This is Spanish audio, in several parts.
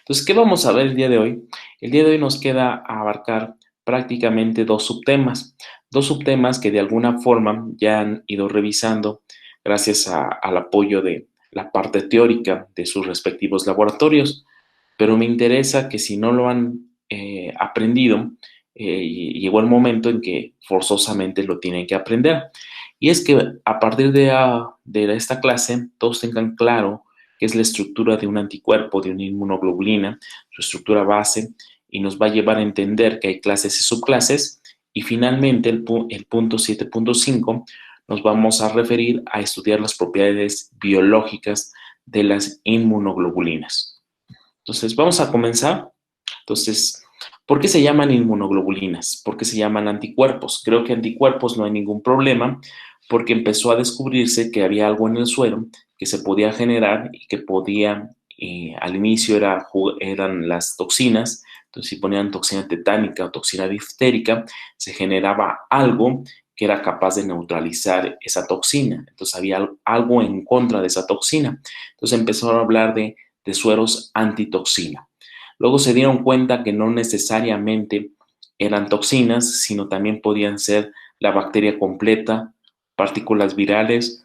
Entonces, ¿qué vamos a ver el día de hoy? El día de hoy nos queda abarcar prácticamente dos subtemas que de alguna forma ya han ido revisando gracias al apoyo de la parte teórica de sus respectivos laboratorios, pero me interesa que si no lo han aprendido, llegó el momento en que forzosamente lo tienen que aprender. Y es que a partir de esta clase, todos tengan claro qué es la estructura de un anticuerpo, de una inmunoglobulina, su estructura base, y nos va a llevar a entender que hay clases y subclases. Y finalmente, el punto 7.5, nos vamos a referir a estudiar las propiedades biológicas de las inmunoglobulinas. Entonces, vamos a comenzar. Entonces, ¿por qué se llaman inmunoglobulinas? ¿Por qué se llaman anticuerpos? Creo que anticuerpos no hay ningún problema porque empezó a descubrirse que había algo en el suero que se podía generar y que podía, al inicio eran las toxinas. Entonces, si ponían toxina tetánica o toxina diftérica, se generaba algo que era capaz de neutralizar esa toxina. Entonces, había algo en contra de esa toxina. Entonces, empezaron a hablar de sueros antitoxina. Luego se dieron cuenta que no necesariamente eran toxinas, sino también podían ser la bacteria completa, partículas virales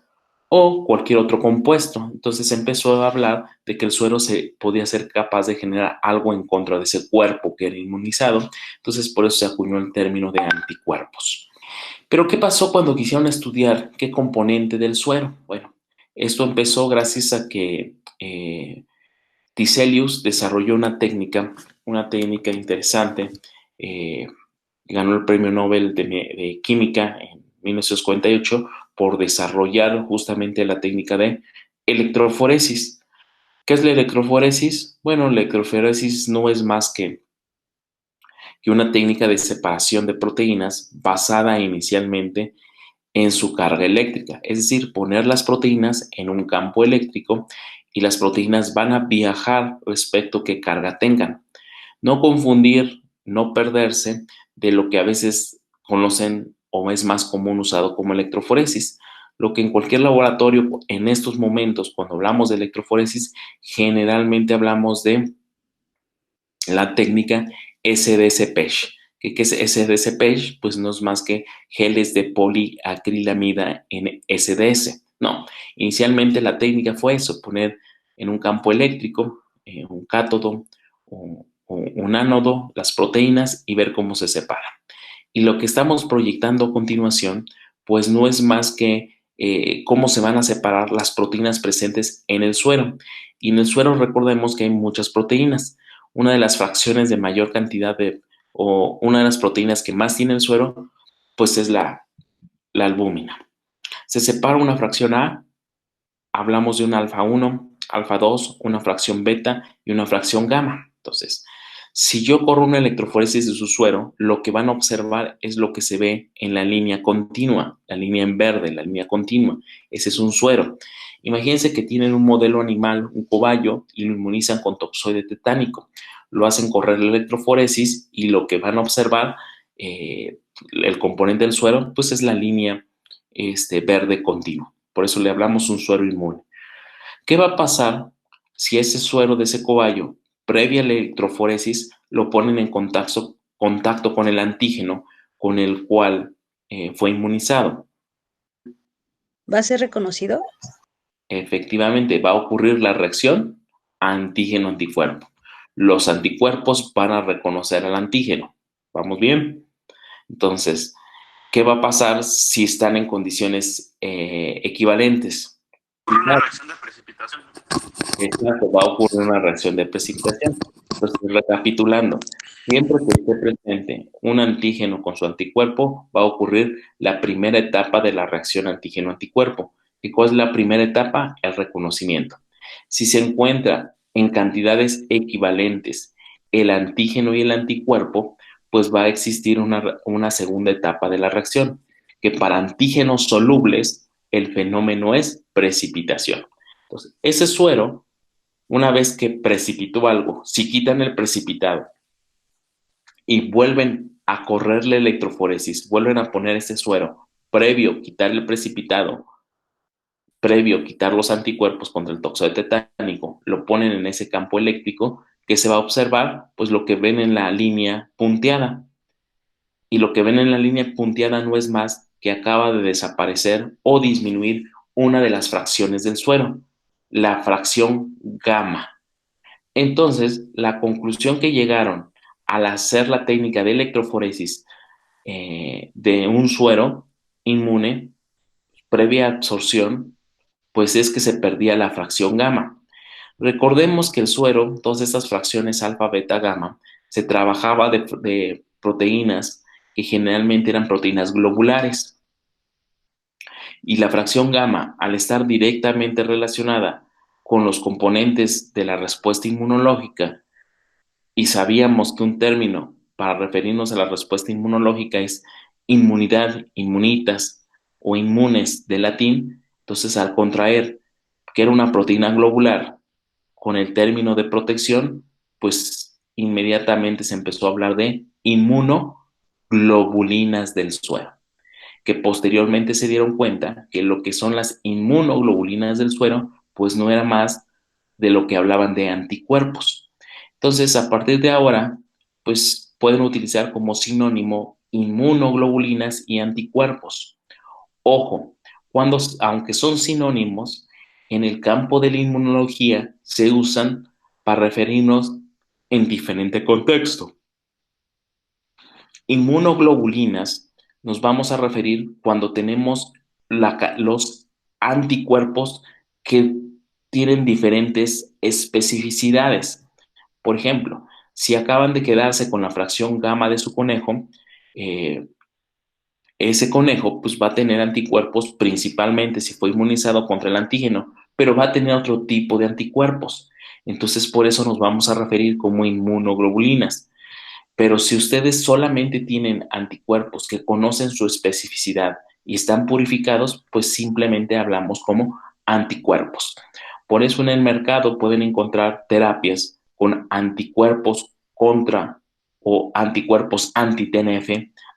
o cualquier otro compuesto. Entonces se empezó a hablar de que el suero se podía ser capaz de generar algo en contra de ese cuerpo que era inmunizado. Entonces por eso se acuñó el término de anticuerpos. Pero ¿qué pasó cuando quisieron estudiar qué componente del suero? Bueno, esto empezó gracias a que Tiselius desarrolló una técnica interesante. eh, Ganó el premio Nobel de Química en 1948 por desarrollar justamente la técnica de electroforesis. ¿Qué es la electroforesis? Bueno, la electroforesis no es más que una técnica de separación de proteínas basada inicialmente en su carga eléctrica, es decir, poner las proteínas en un campo eléctrico y las proteínas van a viajar respecto a qué carga tengan. No confundir, no perderse de lo que a veces conocen o es más común usado como electroforesis. Lo que en cualquier laboratorio en estos momentos, cuando hablamos de electroforesis, generalmente hablamos de la técnica SDSPECH. ¿Qué es SDSPECH? Pues no es más que geles de poliacrilamida en SDS. No, inicialmente la técnica fue eso, poner en un campo eléctrico, un cátodo o un ánodo, las proteínas y ver cómo se separan. Y lo que estamos proyectando a continuación, pues no es más que cómo se van a separar las proteínas presentes en el suero. Y en el suero recordemos que hay muchas proteínas. Una de las fracciones de mayor cantidad o una de las proteínas que más tiene el suero, pues es la albúmina. Se separa una fracción A, hablamos de un alfa 1, alfa 2, una fracción beta y una fracción gamma. Entonces, si yo corro una electroforesis de su suero, lo que van a observar es lo que se ve en la línea continua, la línea en verde, la línea continua. Ese es un suero. Imagínense que tienen un modelo animal, un cobayo, y lo inmunizan con toxoide tetánico. Lo hacen correr la electroforesis y lo que van a observar, el componente del suero, pues es la línea verde continua. Por eso le hablamos un suero inmune. ¿Qué va a pasar si ese suero de ese cobayo, previa a la electroforesis, lo ponen en contacto con el antígeno con el cual fue inmunizado? ¿Va a ser reconocido? Efectivamente, va a ocurrir la reacción antígeno-anticuerpo. Los anticuerpos van a reconocer al antígeno. ¿Vamos bien? Entonces, ¿qué va a pasar si están en condiciones equivalentes? Una reacción de precipitación. Exacto, va a ocurrir una reacción de precipitación. Entonces, recapitulando, siempre que esté presente un antígeno con su anticuerpo, va a ocurrir la primera etapa de la reacción antígeno-anticuerpo. ¿Y cuál es la primera etapa? El reconocimiento. Si se encuentra en cantidades equivalentes el antígeno y el anticuerpo, pues va a existir una segunda etapa de la reacción, que para antígenos solubles el fenómeno es precipitación. Entonces, ese suero, una vez que precipitó algo, si quitan el precipitado y vuelven a correr la electroforesis, vuelven a poner ese suero, previo quitar el precipitado, previo quitar los anticuerpos contra el toxoide tetánico, lo ponen en ese campo eléctrico, ¿qué se va a observar? Pues lo que ven en la línea punteada. Y lo que ven en la línea punteada no es más que acaba de desaparecer o disminuir una de las fracciones del suero, la fracción gamma. Entonces, la conclusión que llegaron al hacer la técnica de electroforesis de un suero inmune previa absorción, pues es que se perdía la fracción gamma. Recordemos que el suero, todas estas fracciones alfa, beta, gamma, se trabajaba de proteínas que generalmente eran proteínas globulares. Y la fracción gamma, al estar directamente relacionada con los componentes de la respuesta inmunológica, y sabíamos que un término para referirnos a la respuesta inmunológica es inmunidad, inmunitas o inmunes de latín, entonces al contraer que era una proteína globular con el término de protección, pues inmediatamente se empezó a hablar de inmunoglobulinas del suero, que posteriormente se dieron cuenta que lo que son las inmunoglobulinas del suero, pues no era más de lo que hablaban de anticuerpos. Entonces, a partir de ahora, pues pueden utilizar como sinónimo inmunoglobulinas y anticuerpos. Ojo, aunque son sinónimos, en el campo de la inmunología se usan para referirnos en diferente contexto. Inmunoglobulinas nos vamos a referir cuando tenemos los anticuerpos que tienen diferentes especificidades. Por ejemplo, si acaban de quedarse con la fracción gamma de su conejo, eh, ese conejo pues va a tener anticuerpos principalmente si fue inmunizado contra el antígeno, pero va a tener otro tipo de anticuerpos. Entonces, por eso nos vamos a referir como inmunoglobulinas. Pero si ustedes solamente tienen anticuerpos que conocen su especificidad y están purificados, pues simplemente hablamos como anticuerpos. Por eso en el mercado pueden encontrar terapias con anticuerpos contra o anticuerpos anti-TNF,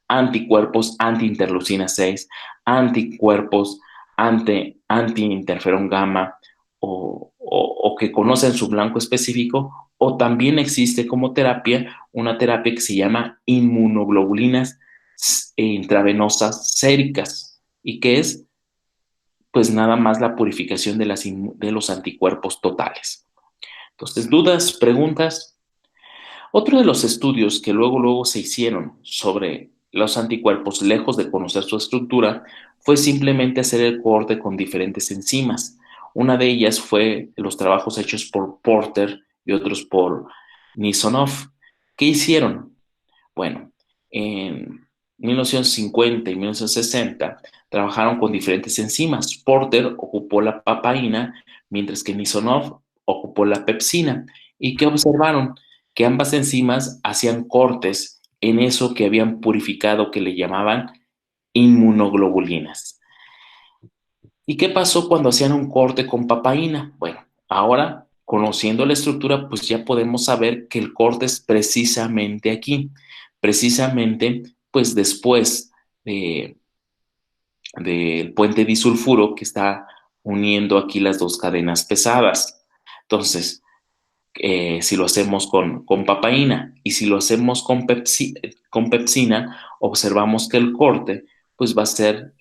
anticuerpos anti-interleucina 6, anticuerpos anti-interferón gamma o que conocen su blanco específico, o también existe como terapia una terapia que se llama inmunoglobulinas intravenosas séricas y que es pues nada más la purificación de los anticuerpos totales. Entonces, dudas, preguntas. Otro de los estudios que luego se hicieron sobre los anticuerpos, lejos de conocer su estructura, fue simplemente hacer el corte con diferentes enzimas. Una de ellas fue los trabajos hechos por Porter y otros por Nisonov. ¿Qué hicieron? Bueno, en 1950 y 1960 trabajaron con diferentes enzimas. Porter ocupó la papaína, mientras que Nisonov ocupó la pepsina. ¿Y qué observaron? Que ambas enzimas hacían cortes en eso que habían purificado, que le llamaban inmunoglobulinas. ¿Y qué pasó cuando hacían un corte con papaína? Bueno, ahora, conociendo la estructura, pues ya podemos saber que el corte es precisamente aquí, precisamente pues después de, del puente disulfuro que está uniendo aquí las dos cadenas pesadas. Entonces, si lo hacemos con papaína y si lo hacemos con pepsina, observamos que el corte pues va a ser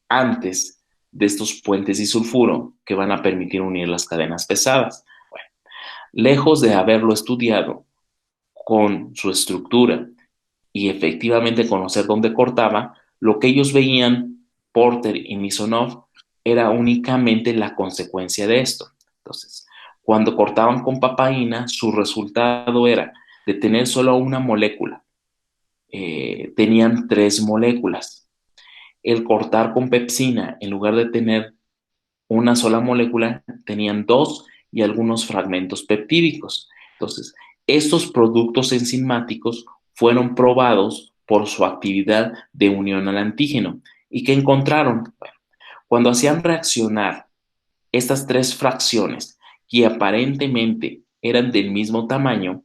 antes de estos puentes disulfuro que van a permitir unir las cadenas pesadas. Bueno, lejos de haberlo estudiado con su estructura y efectivamente conocer dónde cortaba, lo que ellos veían, Porter y Misonov, era únicamente la consecuencia de esto. Entonces, cuando cortaban con papaína, su resultado era de tener solo una molécula. Tenían tres moléculas. El cortar con pepsina, en lugar de tener una sola molécula, tenían dos y algunos fragmentos peptídicos. Entonces, estos productos enzimáticos fueron probados por su actividad de unión al antígeno. ¿Y qué encontraron? Bueno, cuando hacían reaccionar estas tres fracciones que aparentemente eran del mismo tamaño,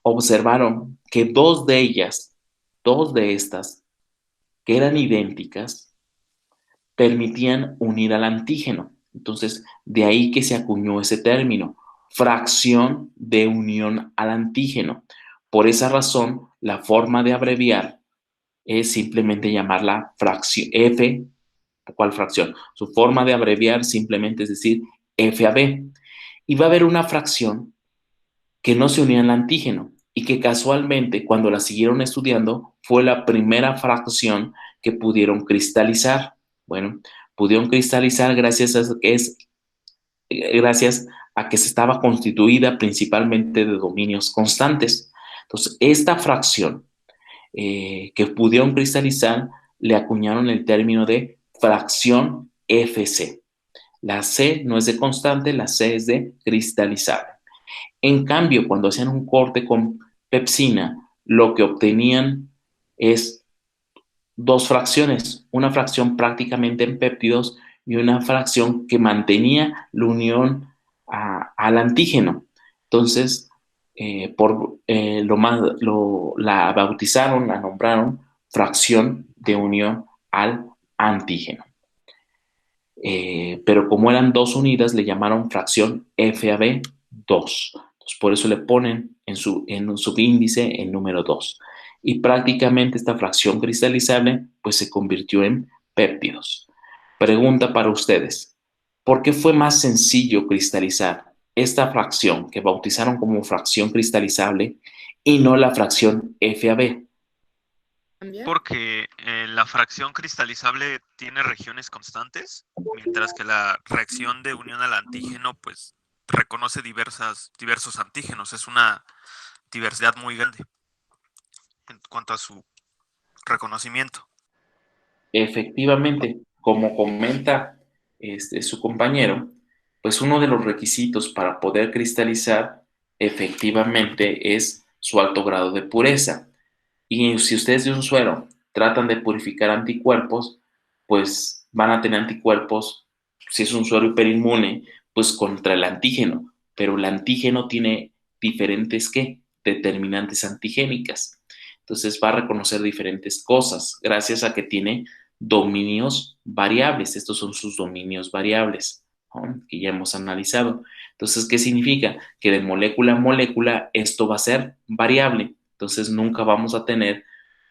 observaron que dos de estas, que eran idénticas, permitían unir al antígeno. Entonces, de ahí que se acuñó ese término, fracción de unión al antígeno. Por esa razón, la forma de abreviar es simplemente llamarla fracción F. ¿Cuál fracción? Su forma de abreviar simplemente es decir FAB. Y va a haber una fracción que no se unía al antígeno y que casualmente cuando la siguieron estudiando fue la primera fracción que pudieron cristalizar. Bueno, pudieron cristalizar gracias a que se estaba constituida principalmente de dominios constantes. Entonces, esta fracción que pudieron cristalizar le acuñaron el término de fracción FC. La C no es de constante, la C es de cristalizable. En cambio, cuando hacían un corte con pepsina, lo que obtenían es dos fracciones, una fracción prácticamente en péptidos y una fracción que mantenía la unión al antígeno. Entonces, la bautizaron, la nombraron fracción de unión al antígeno. Pero como eran dos unidas, le llamaron fracción FAB2. Entonces, por eso le ponen en un subíndice el número 2. Y prácticamente esta fracción cristalizable pues se convirtió en péptidos. Pregunta para ustedes. ¿Por qué fue más sencillo cristalizar esta fracción que bautizaron como fracción cristalizable y no la fracción FAB? Porque la fracción cristalizable tiene regiones constantes, mientras que la reacción de unión al antígeno pues reconoce diversos antígenos. Es una diversidad muy grande en cuanto a su reconocimiento. Efectivamente, como comenta su compañero, pues uno de los requisitos para poder cristalizar efectivamente es su alto grado de pureza. Y si ustedes de un suero tratan de purificar anticuerpos, pues van a tener anticuerpos, si es un suero hiperinmune, pues contra el antígeno, pero el antígeno tiene diferentes, ¿qué? Determinantes antigénicas. Entonces va a reconocer diferentes cosas gracias a que tiene dominios variables. Estos son sus dominios variables, ¿no? Que ya hemos analizado. Entonces, ¿qué significa? Que de molécula a molécula esto va a ser variable. Entonces, nunca vamos a tener,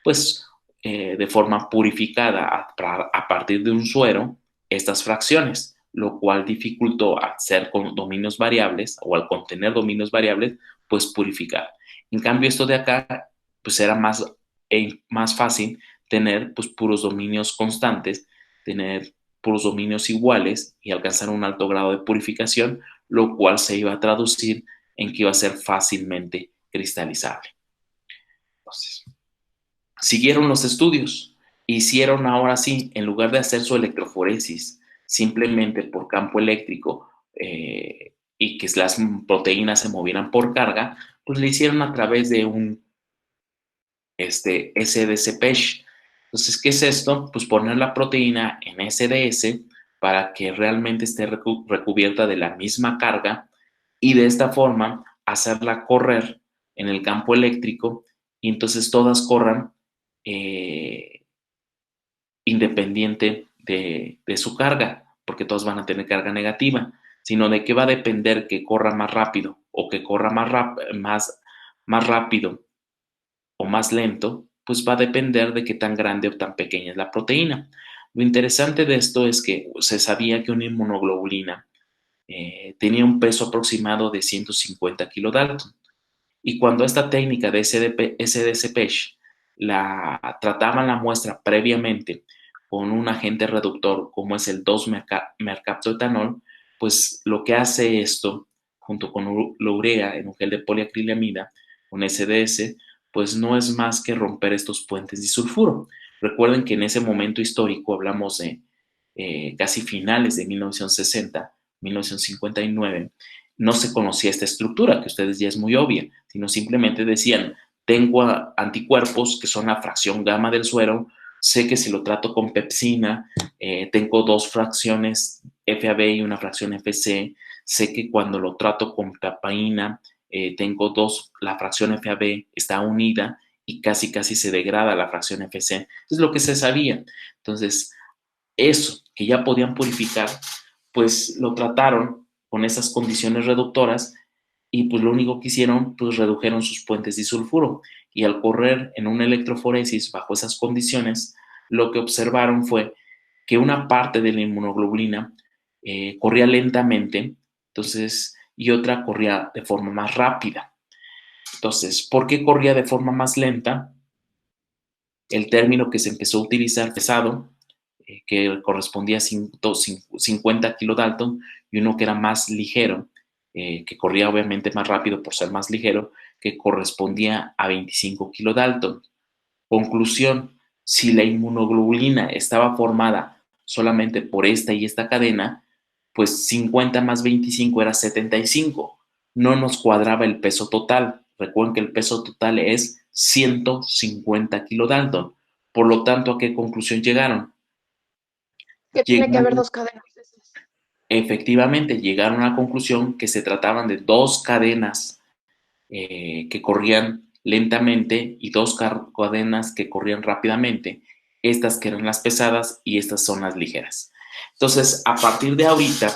pues, de forma purificada a partir de un suero estas fracciones, lo cual dificultó al ser con dominios variables o al contener dominios variables, pues purificar. En cambio, esto de acá, pues era más fácil tener pues puros dominios constantes, tener puros dominios iguales y alcanzar un alto grado de purificación, lo cual se iba a traducir en que iba a ser fácilmente cristalizable. Entonces, siguieron los estudios, hicieron ahora sí, en lugar de hacer su electroforesis simplemente por campo eléctrico y que las proteínas se movieran por carga, pues le hicieron a través de un SDS-PESH. Entonces, ¿qué es esto? Pues poner la proteína en SDS para que realmente esté recubierta de la misma carga y de esta forma hacerla correr en el campo eléctrico y entonces todas corran independiente de su carga, porque todas van a tener carga negativa, sino de qué va a depender que corra más rápido o que corra más rápido o más lento, pues va a depender de qué tan grande o tan pequeña es la proteína. Lo interesante de esto es que se sabía que una inmunoglobulina tenía un peso aproximado de 150 kilodalton. Y cuando esta técnica de SDS-PESH la trataban la muestra previamente con un agente reductor como es el 2-mercaptoetanol, pues lo que hace esto, junto con la urea en un gel de poliacrilamida, un SDS, pues no es más que romper estos puentes disulfuro. Recuerden que en ese momento histórico hablamos de casi finales de 1960, 1959, no se conocía esta estructura, que ustedes ya es muy obvia, sino simplemente decían, tengo anticuerpos que son la fracción gamma del suero, sé que si lo trato con pepsina, tengo dos fracciones FAB y una fracción FC, sé que cuando lo trato con papaína, tengo la fracción FAB está unida y casi se degrada la fracción FC. Es lo que se sabía. Entonces, eso que ya podían purificar, pues lo trataron con esas condiciones reductoras y pues lo único que hicieron, pues redujeron sus puentes disulfuro. Y al correr en una electroforesis bajo esas condiciones, lo que observaron fue que una parte de la inmunoglobulina corría lentamente, entonces, y otra corría de forma más rápida. Entonces, ¿por qué corría de forma más lenta? El término que se empezó a utilizar pesado, que correspondía a 50 kilodalton, y uno que era más ligero, que corría obviamente más rápido por ser más ligero, que correspondía a 25 kilodalton. Conclusión, si la inmunoglobulina estaba formada solamente por esta y esta cadena, pues 50 más 25 era 75. No nos cuadraba el peso total. Recuerden que el peso total es 150 kilodalton. Por lo tanto, ¿a qué conclusión llegaron? Que tiene que haber dos cadenas. Efectivamente, llegaron a la conclusión que se trataban de dos cadenas que corrían lentamente y dos cadenas que corrían rápidamente, estas que eran las pesadas y estas son las ligeras. Entonces, a partir de ahorita,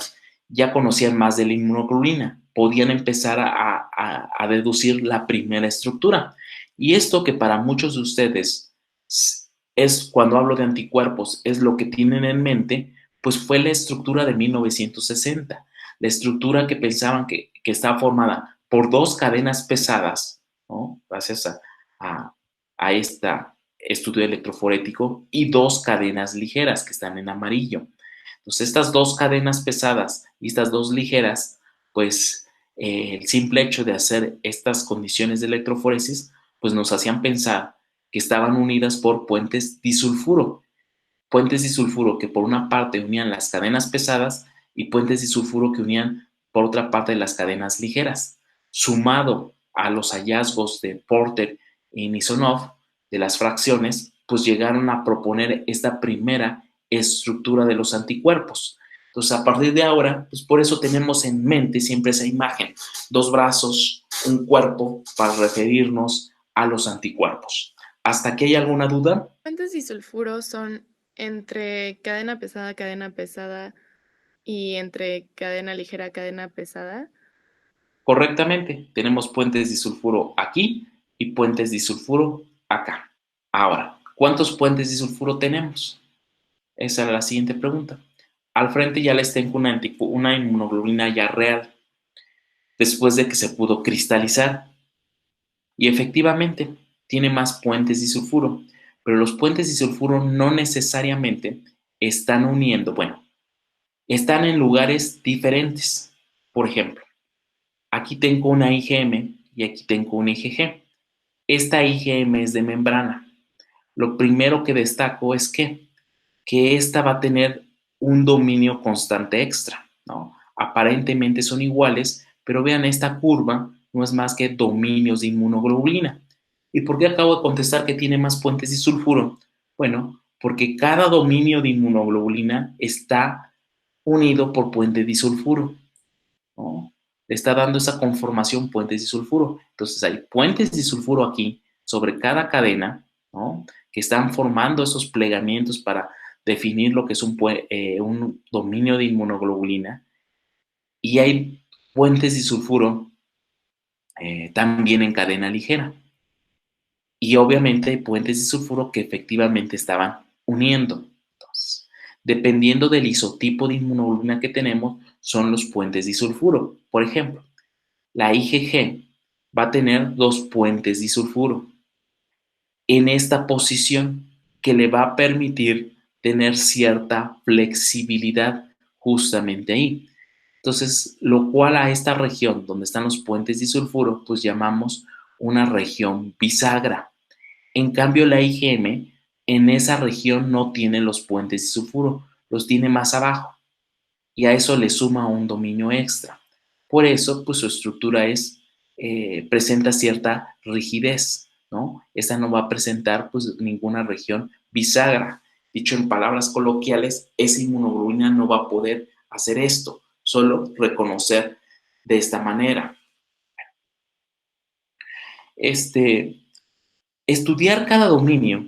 ya conocían más de la inmunoglobulina, podían empezar a deducir la primera estructura. Y esto que para muchos de ustedes es, cuando hablo de anticuerpos, es lo que tienen en mente, pues fue la estructura de 1960, la estructura que pensaban que estaba formada por dos cadenas pesadas, ¿no? Gracias a este estudio electroforético, y dos cadenas ligeras que están en amarillo. Entonces, estas dos cadenas pesadas y estas dos ligeras, pues el simple hecho de hacer estas condiciones de electroforesis, pues nos hacían pensar que estaban unidas por puentes disulfuro. Puentes disulfuro que por una parte unían las cadenas pesadas y puentes disulfuro que unían por otra parte las cadenas ligeras. Sumado a los hallazgos de Porter y Nisonov de las fracciones, pues llegaron a proponer esta primera estructura de los anticuerpos. Entonces, a partir de ahora, pues por eso tenemos en mente siempre esa imagen, dos brazos, un cuerpo, para referirnos a los anticuerpos. ¿Hasta aquí hay alguna duda? Puentes disulfuros son entre cadena pesada y entre cadena ligera, cadena pesada. Correctamente, tenemos puentes disulfuro aquí y puentes disulfuro acá. Ahora, ¿cuántos puentes disulfuro tenemos? Esa es la siguiente pregunta. Al frente ya les tengo una inmunoglobulina ya real, después de que se pudo cristalizar. Y efectivamente, tiene más puentes disulfuro, pero los puentes disulfuro no necesariamente están uniendo, bueno, están en lugares diferentes. Por ejemplo, aquí tengo una IgM y aquí tengo una IgG. Esta IgM es de membrana. Lo primero que destaco es que esta va a tener un dominio constante extra, ¿no? Aparentemente son iguales, pero vean, esta curva no es más que dominios de inmunoglobulina. ¿Y por qué acabo de contestar que tiene más puentes disulfuro? Bueno, porque cada dominio de inmunoglobulina está unido por puente disulfuro, ¿no? Le está dando esa conformación puentes disulfuro. Entonces hay puentes disulfuro aquí sobre cada cadena, ¿no? Que están formando esos plegamientos para definir lo que es un dominio de inmunoglobulina. Y hay puentes disulfuro también en cadena ligera. Y obviamente hay puentes disulfuro que efectivamente estaban uniendo. Entonces, dependiendo del isotipo de inmunoglobulina que tenemos, son los puentes disulfuro. Por ejemplo, la IgG va a tener dos puentes disulfuro en esta posición que le va a permitir tener cierta flexibilidad justamente ahí. Entonces, lo cual a esta región donde están los puentes disulfuro, pues llamamos una región bisagra. En cambio, la IgM en esa región no tiene los puentes disulfuro, los tiene más abajo, y a eso le suma un dominio extra. Por eso, pues su estructura presenta cierta rigidez, ¿no? Esta no va a presentar pues ninguna región bisagra. Dicho en palabras coloquiales, esa inmunoglobulina no va a poder hacer esto, solo reconocer de esta manera. Estudiar cada dominio,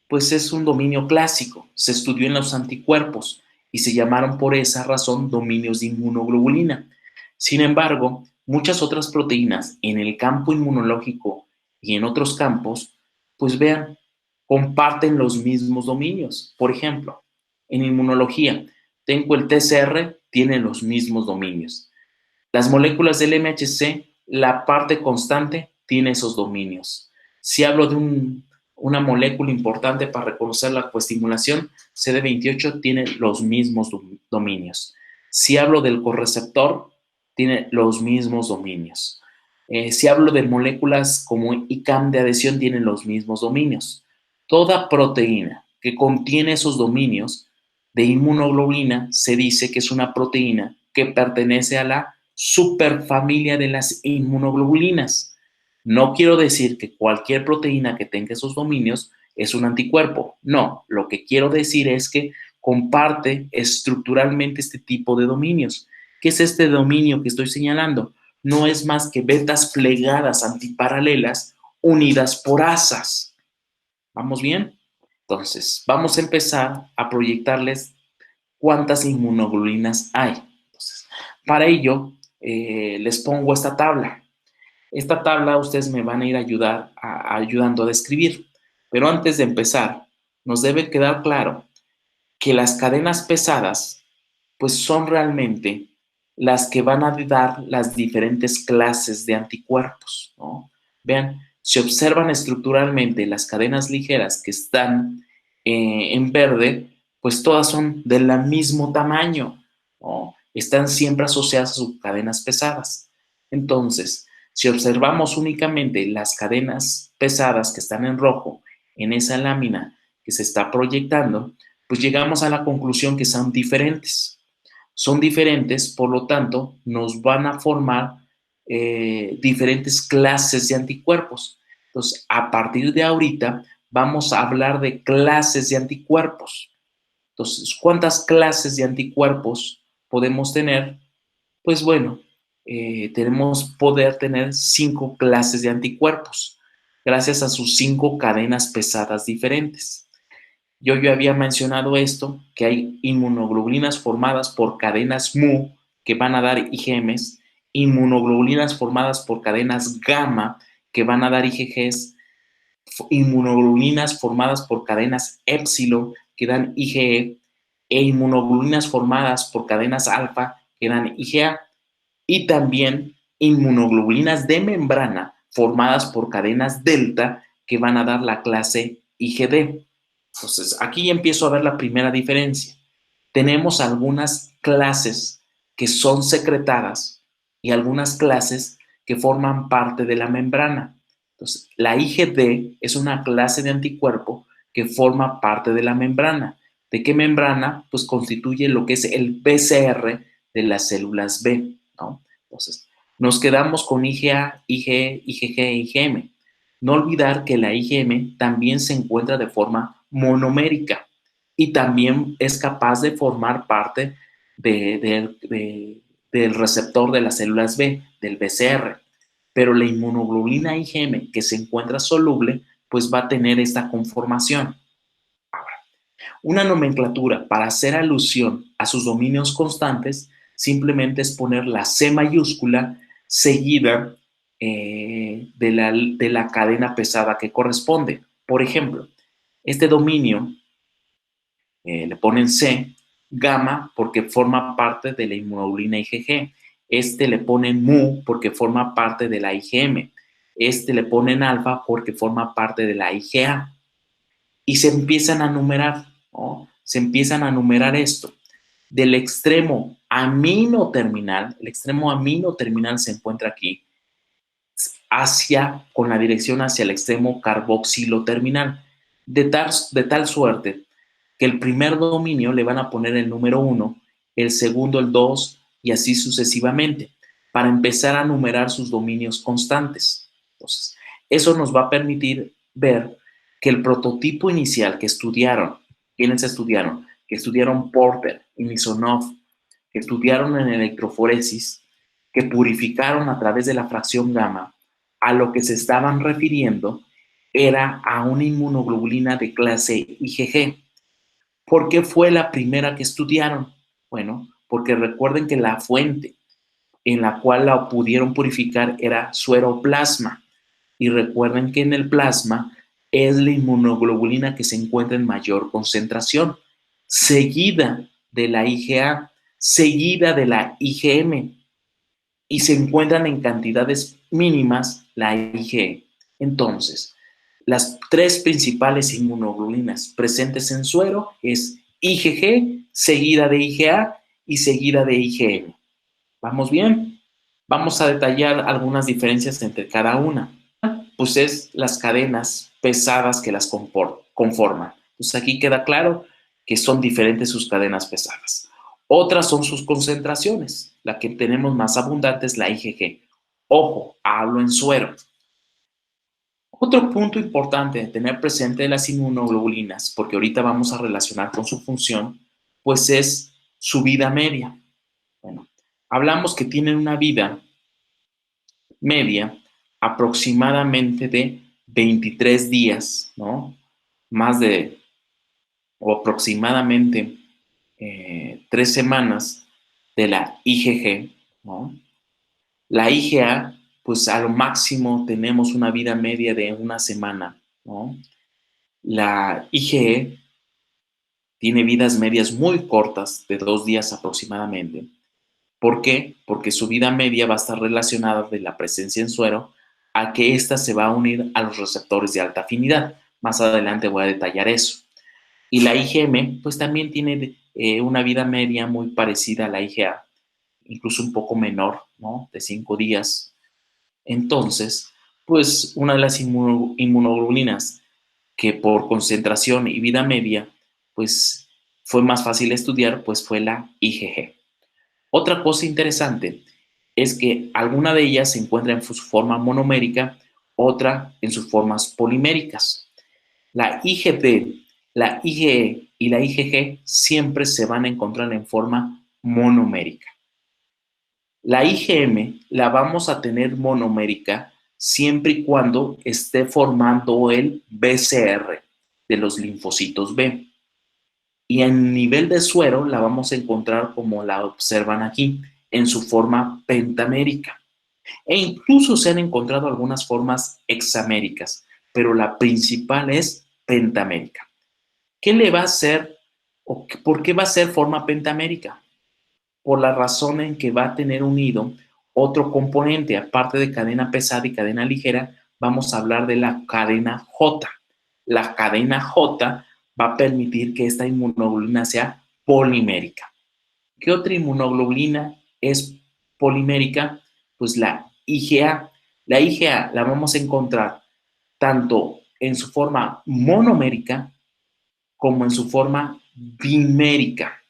pues es un dominio clásico, se estudió en los anticuerpos y se llamaron por esa razón dominios de inmunoglobulina. Sin embargo, muchas otras proteínas en el campo inmunológico y en otros campos, pues vean, comparten los mismos dominios. Por ejemplo, en inmunología, tengo el TCR, tiene los mismos dominios. Las moléculas del MHC, la parte constante, tiene esos dominios. Si hablo de una molécula importante para reconocer la coestimulación, CD28 tiene los mismos dominios. Si hablo del correceptor, tiene los mismos dominios. Si hablo de moléculas como ICAM de adhesión, tienen los mismos dominios. Toda proteína que contiene esos dominios de inmunoglobulina se dice que es una proteína que pertenece a la superfamilia de las inmunoglobulinas. No quiero decir que cualquier proteína que tenga esos dominios es un anticuerpo. No, lo que quiero decir es que comparte estructuralmente este tipo de dominios. ¿Qué es este dominio que estoy señalando? No es más que vetas plegadas antiparalelas unidas por asas. ¿Vamos bien? Entonces, vamos a empezar a proyectarles cuántas inmunoglobulinas hay. Entonces, para ello, les pongo esta tabla. Esta tabla ustedes me van a ir ayudando a describir. Pero antes de empezar, nos debe quedar claro que las cadenas pesadas, pues son realmente las que van a dar las diferentes clases de anticuerpos, ¿no? Vean, si observan estructuralmente las cadenas ligeras que están en verde, pues todas son del mismo tamaño, ¿no? Están siempre asociadas a sus cadenas pesadas. Entonces, si observamos únicamente las cadenas pesadas que están en rojo en esa lámina que se está proyectando, pues llegamos a la conclusión que son diferentes. Son diferentes, por lo tanto, nos van a formar diferentes clases de anticuerpos. Entonces, a partir de ahorita, vamos a hablar de clases de anticuerpos. Entonces, ¿cuántas clases de anticuerpos podemos tener? Pues bueno, tenemos poder tener 5 clases de anticuerpos, gracias a sus 5 cadenas pesadas diferentes. Yo había mencionado esto, que hay inmunoglobulinas formadas por cadenas mu, que van a dar IgMs, inmunoglobulinas formadas por cadenas gamma, que van a dar IgGs, inmunoglobulinas formadas por cadenas épsilon, que dan IgE, e inmunoglobulinas formadas por cadenas alfa, que dan IgA, y también inmunoglobulinas de membrana formadas por cadenas delta, que van a dar la clase IgD. Entonces, aquí empiezo a ver la primera diferencia. Tenemos algunas clases que son secretadas y algunas clases que forman parte de la membrana. Entonces, la IgD es una clase de anticuerpo que forma parte de la membrana. ¿De qué membrana? Pues constituye lo que es el PCR de las células B, ¿no? Entonces, nos quedamos con IgA, IgE, IgG e IgM. No olvidar que la IgM también se encuentra de forma monomérica y también es capaz de formar parte del receptor de las células B, del BCR. Pero la inmunoglobulina IgM que se encuentra soluble, pues va a tener esta conformación. Ahora, una nomenclatura para hacer alusión a sus dominios constantes simplemente es poner la C mayúscula seguida de la cadena pesada que corresponde. Por ejemplo, este dominio le ponen C, gamma porque forma parte de la inmunoglobulina IgG. Este le ponen mu porque forma parte de la IgM. Este le ponen alfa porque forma parte de la IgA. Y se empiezan a numerar, ¿no? Se empiezan a numerar esto. Del extremo amino terminal, el extremo amino terminal se encuentra aquí, con la dirección hacia el extremo carboxilo terminal, de tal suerte que el primer dominio le van a poner el número 1, el segundo el 2 y así sucesivamente, para empezar a numerar sus dominios constantes. Entonces, eso nos va a permitir ver que el prototipo inicial que estudiaron, ¿quiénes estudiaron? Que estudiaron Porter y Misonov, que estudiaron en electroforesis, que purificaron a través de la fracción gamma, a lo que se estaban refiriendo era a una inmunoglobulina de clase IgG. ¿Por qué fue la primera que estudiaron? Bueno, porque recuerden que la fuente en la cual la pudieron purificar era sueroplasma. Y recuerden que en el plasma es la inmunoglobulina que se encuentra en mayor concentración, seguida de la IgA, seguida de la IgM, y se encuentran en cantidades mínimas la IgE. Entonces, las tres principales inmunoglobulinas presentes en suero es IgG, seguida de IgA y seguida de IgM. ¿Vamos bien? Vamos a detallar algunas diferencias entre cada una. Pues es las cadenas pesadas que las conforman. Pues aquí queda claro que son diferentes sus cadenas pesadas. Otras son sus concentraciones. La que tenemos más abundante es la IgG. Ojo, hablo en suero. Otro punto importante de tener presente de las inmunoglobulinas, porque ahorita vamos a relacionar con su función, pues es su vida media. Bueno, hablamos que tienen una vida media aproximadamente de 23 días, ¿no? Más de, o aproximadamente 3 semanas de la IgG, ¿no? La IgA, pues a lo máximo tenemos una vida media de una semana, ¿no? La IgE tiene vidas medias muy cortas, de 2 días aproximadamente. ¿Por qué? Porque su vida media va a estar relacionada de la presencia en suero a que ésta se va a unir a los receptores de alta afinidad. Más adelante voy a detallar eso. Y la IgM, pues también tiene una vida media muy parecida a la IgA, incluso un poco menor, ¿no? De 5 días. Entonces, pues una de las inmunoglobulinas que por concentración y vida media, pues fue más fácil estudiar, pues fue la IgG. Otra cosa interesante es que alguna de ellas se encuentra en su forma monomérica, otra en sus formas poliméricas. La IgD, la IgE y la IgG siempre se van a encontrar en forma monomérica. La IgM la vamos a tener monomérica siempre y cuando esté formando el BCR de los linfocitos B. Y en nivel de suero la vamos a encontrar como la observan aquí, en su forma pentamérica. E incluso se han encontrado algunas formas hexaméricas, pero la principal es pentamérica. ¿Qué le va a hacer o por qué va a ser forma pentamérica? Por la razón en que va a tener unido otro componente, aparte de cadena pesada y cadena ligera, vamos a hablar de la cadena J. La cadena J va a permitir que esta inmunoglobulina sea polimérica. ¿Qué otra inmunoglobulina es polimérica? Pues la IgA. La IgA la vamos a encontrar tanto en su forma monomérica como en su forma dimérica.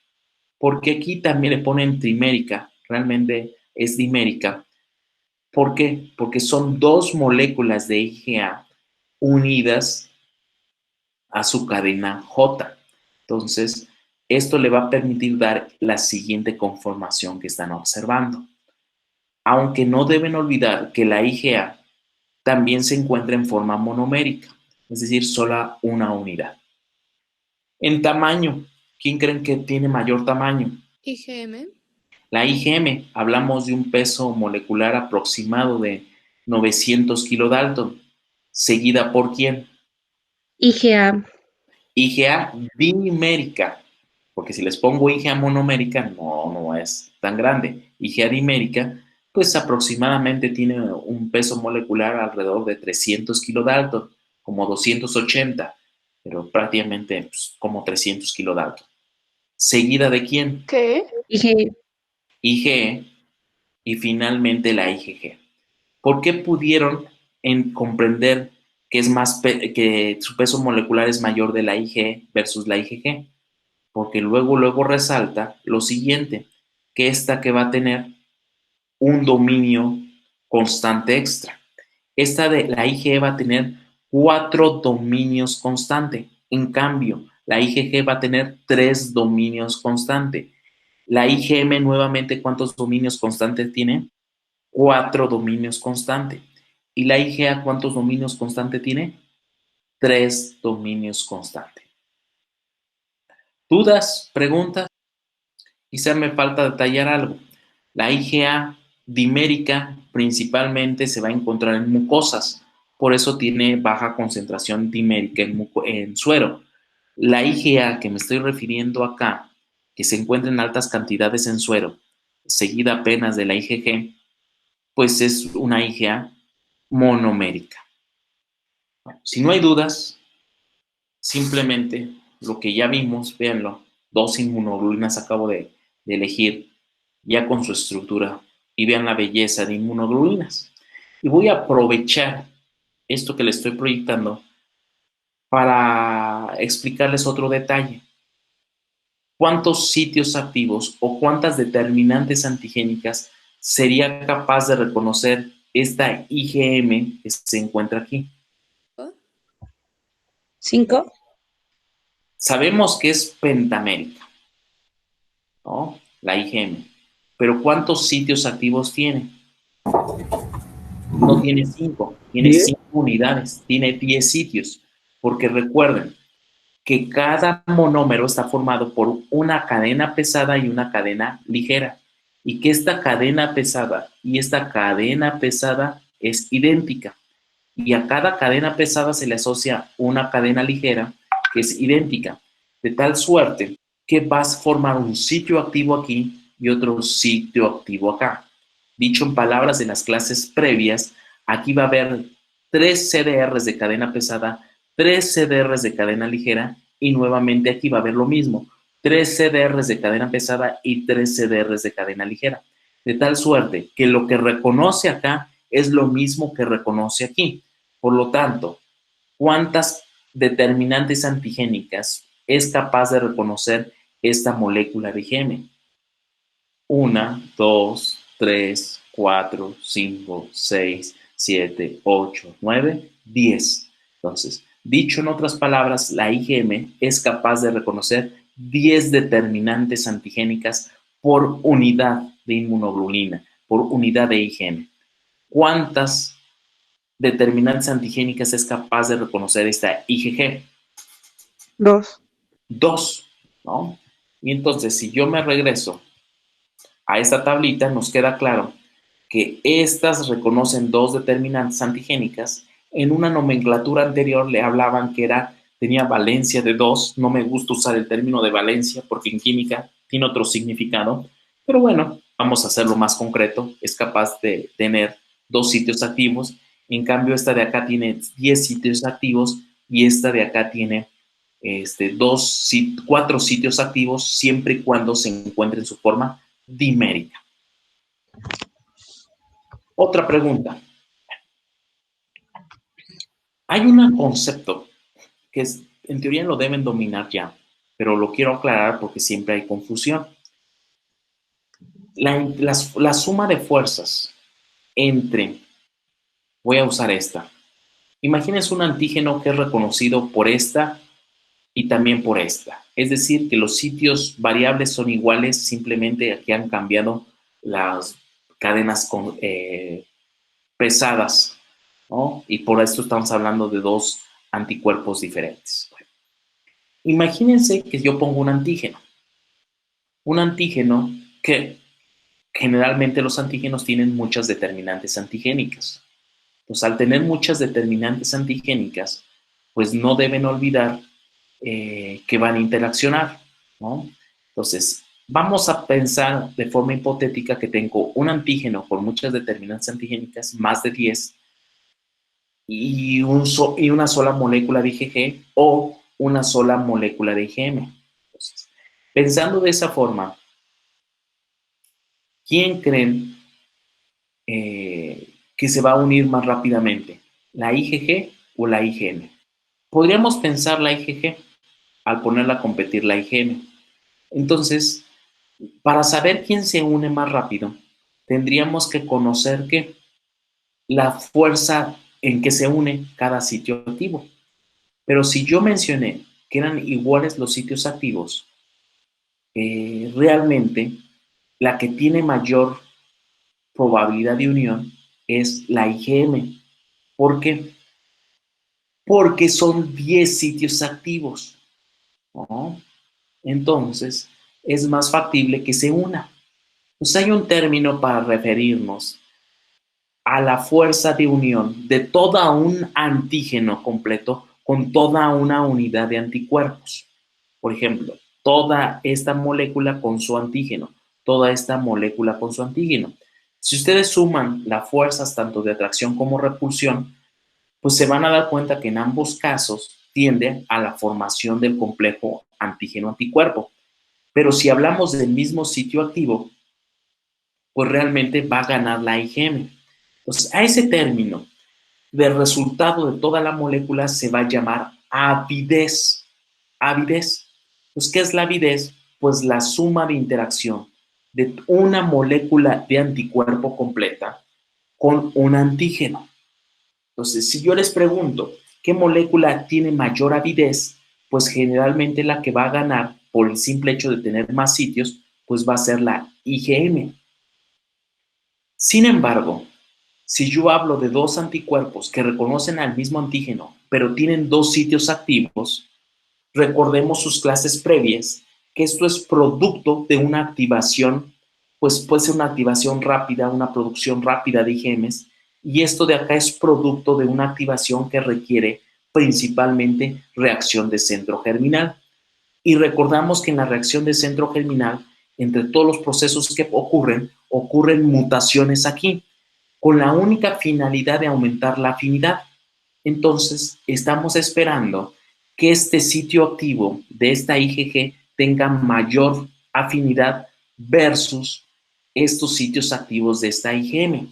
Porque aquí también le ponen trimérica, realmente es dimérica. ¿Por qué? Porque son dos moléculas de IgA unidas a su cadena J. Entonces, esto le va a permitir dar la siguiente conformación que están observando. Aunque no deben olvidar que la IgA también se encuentra en forma monomérica, es decir, sola una unidad. En tamaño, ¿quién creen que tiene mayor tamaño? IgM. La IgM, hablamos de un peso molecular aproximado de 900 kilodalton, seguida por ¿quién? IgA. IgA dimérica, porque si les pongo IgA monomérica, no es tan grande. IgA dimérica, pues aproximadamente tiene un peso molecular alrededor de 300 kilodalton, como 280, pero prácticamente pues, como 300 kilodalton. ¿Seguida de quién? ¿Qué? IgE y finalmente la IgG. ¿Por qué pudieron comprender que es que su peso molecular es mayor de la IgE versus la IgG? Porque luego resalta lo siguiente, que esta que va a tener un dominio constante extra. Esta de la IgE va a tener 4 dominios constante. En cambio, la IgG va a tener 3 dominios constante. La IgM nuevamente, ¿cuántos dominios constantes tiene? 4 dominios constante. ¿Y la IgA cuántos dominios constante tiene? 3 dominios constante. ¿Dudas? ¿Preguntas? Quizá me falta detallar algo. La IgA dimérica principalmente se va a encontrar en mucosas, por eso tiene baja concentración dimérica en suero. La IgA que me estoy refiriendo acá, que se encuentra en altas cantidades en suero, seguida apenas de la IgG, pues es una IgA monomérica. Bueno, si no hay dudas, simplemente lo que ya vimos, véanlo, 2 inmunoglobulinas acabo de elegir ya con su estructura y vean la belleza de inmunoglobulinas. Y voy a aprovechar esto que les estoy proyectando para explicarles otro detalle. ¿Cuántos sitios activos o cuántas determinantes antigénicas sería capaz de reconocer esta IgM que se encuentra aquí? 5. Sabemos que es pentamérica, ¿no? La IgM. Pero ¿cuántos sitios activos tiene? No tiene 5, tiene 5 unidades, tiene 10 sitios. Porque recuerden que cada monómero está formado por una cadena pesada y una cadena ligera. Y que esta cadena pesada y esta cadena pesada es idéntica. Y a cada cadena pesada se le asocia una cadena ligera que es idéntica. De tal suerte que vas a formar un sitio activo aquí y otro sitio activo acá. Dicho en palabras de las clases previas, aquí va a haber 3 CDRs de cadena pesada, 3 CDRs de cadena ligera y nuevamente aquí va a haber lo mismo, 3 CDRs de cadena pesada y 3 CDRs de cadena ligera. De tal suerte que lo que reconoce acá es lo mismo que reconoce aquí. Por lo tanto, ¿cuántas determinantes antigénicas es capaz de reconocer esta molécula de IgM? 1, 2, 3, 4, 5, 6, 7, 8, 9, 10. Entonces, dicho en otras palabras, la IgM es capaz de reconocer 10 determinantes antigénicas por unidad de inmunoglobulina, por unidad de IgM. ¿Cuántas determinantes antigénicas es capaz de reconocer esta IgG? 2. 2, ¿no? Y entonces, si yo me regreso a esta tablita, nos queda claro que estas reconocen 2 determinantes antigénicas. En una nomenclatura anterior le hablaban que tenía valencia de 2. No me gusta usar el término de valencia porque en química tiene otro significado. Pero bueno, vamos a hacerlo más concreto. Es capaz de tener 2 sitios activos. En cambio, esta de acá tiene 10 sitios activos y esta de acá tiene 4 sitios activos siempre y cuando se encuentre en su forma dimérica. Otra pregunta. Hay un concepto que en teoría lo deben dominar ya, pero lo quiero aclarar porque siempre hay confusión. La suma de fuerzas entre, voy a usar esta. Imagínense un antígeno que es reconocido por esta y también por esta. Es decir, que los sitios variables son iguales, simplemente aquí han cambiado las cadenas pesadas, ¿no? Y por esto estamos hablando de 2 anticuerpos diferentes. Bueno, imagínense que yo pongo un antígeno que generalmente los antígenos tienen muchas determinantes antigénicas. Pues al tener muchas determinantes antigénicas, pues no deben olvidar que van a interaccionar, ¿no? Entonces, vamos a pensar de forma hipotética que tengo un antígeno con muchas determinantes antigénicas, más de 10, y una sola molécula de IgG o una sola molécula de IgM. Entonces, pensando de esa forma, ¿quién creen que se va a unir más rápidamente? ¿La IgG o la IgM? Podríamos pensar la IgG al ponerla a competir la IgM. Entonces, para saber quién se une más rápido, tendríamos que conocer que la fuerza en que se une cada sitio activo. Pero si yo mencioné que eran iguales los sitios activos, realmente la que tiene mayor probabilidad de unión es la IgM. ¿Por qué? Porque son 10 sitios activos, ¿no? Entonces, es más factible que se una. Pues hay un término para referirnos a la fuerza de unión de todo un antígeno completo con toda una unidad de anticuerpos. Por ejemplo, toda esta molécula con su antígeno, toda esta molécula con su antígeno. Si ustedes suman las fuerzas tanto de atracción como repulsión, pues se van a dar cuenta que en ambos casos tiende a la formación del complejo antígeno-anticuerpo. Pero si hablamos del mismo sitio activo, pues realmente va a ganar la IgM. Entonces, a ese término del resultado de toda la molécula se va a llamar avidez. Avidez. Pues, ¿qué es la avidez? Pues la suma de interacción de una molécula de anticuerpo completa con un antígeno. Entonces, si yo les pregunto, ¿qué molécula tiene mayor avidez? Pues generalmente la que va a ganar por el simple hecho de tener más sitios, pues va a ser la IgM. Sin embargo, si yo hablo de dos anticuerpos que reconocen al mismo antígeno, pero tienen dos sitios activos, recordemos sus clases previas, que esto es producto de una activación, pues puede ser una activación rápida, una producción rápida de IgMs, y esto de acá es producto de una activación que requiere principalmente reacción de centro germinal. Y recordamos que en la reacción de centro germinal, entre todos los procesos que ocurren mutaciones aquí, con la única finalidad de aumentar la afinidad. Entonces, estamos esperando que este sitio activo de esta IgG tenga mayor afinidad versus estos sitios activos de esta IgM.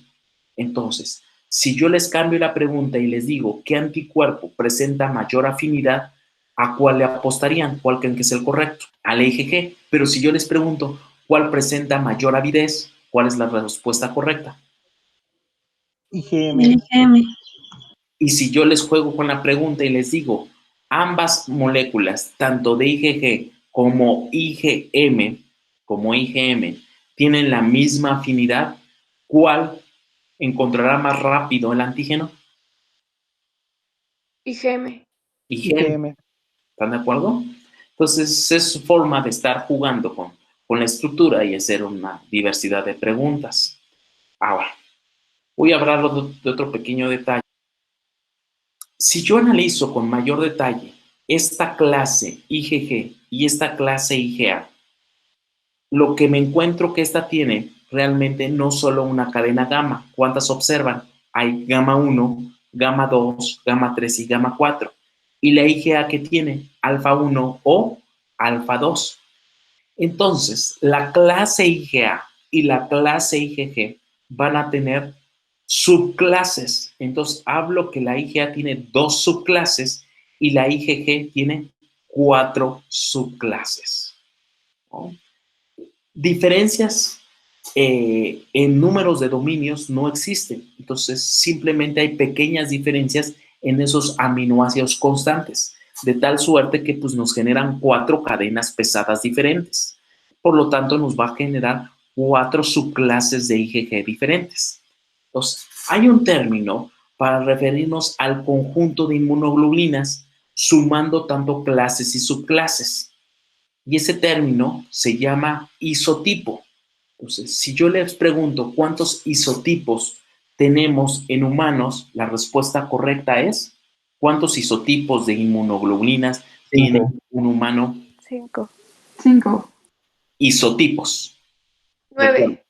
Entonces, si yo les cambio la pregunta y les digo qué anticuerpo presenta mayor afinidad, ¿a cuál le apostarían? ¿Cuál creen que es el correcto? Al IgG. Pero si yo les pregunto cuál presenta mayor avidez, ¿cuál es la respuesta correcta? IgM. IgM. Y si yo les juego con la pregunta y les digo, ambas moléculas, tanto de IgG como IgM, tienen la misma afinidad, ¿cuál encontrará más rápido el antígeno? IgM. IgM. ¿Están de acuerdo? Entonces, es su forma de estar jugando con la estructura y hacer una diversidad de preguntas. Ahora, voy a hablar de otro pequeño detalle. Si yo analizo con mayor detalle esta clase IgG y esta clase IgA, lo que me encuentro que esta tiene realmente no solo una cadena gamma. ¿Cuántas observan? Hay gamma 1, gamma 2, gamma 3 y gamma 4. Y la IgA que tiene alfa 1 o alfa 2. Entonces, la clase IgA y la clase IgG van a tener subclases. Entonces, hablo que la IgA tiene dos subclases y la IgG tiene 4 subclases, ¿no? Diferencias en números de dominios no existen. Entonces, simplemente hay pequeñas diferencias en esos aminoácidos constantes, de tal suerte que pues, nos generan 4 cadenas pesadas diferentes. Por lo tanto, nos va a generar 4 subclases de IgG diferentes. Entonces, hay un término para referirnos al conjunto de inmunoglobulinas sumando tanto clases y subclases. Y ese término se llama isotipo. Entonces, si yo les pregunto cuántos isotipos tenemos en humanos, la respuesta correcta es ¿cuántos isotipos de inmunoglobulinas tiene un humano? 5. 5. Isotipos. 9.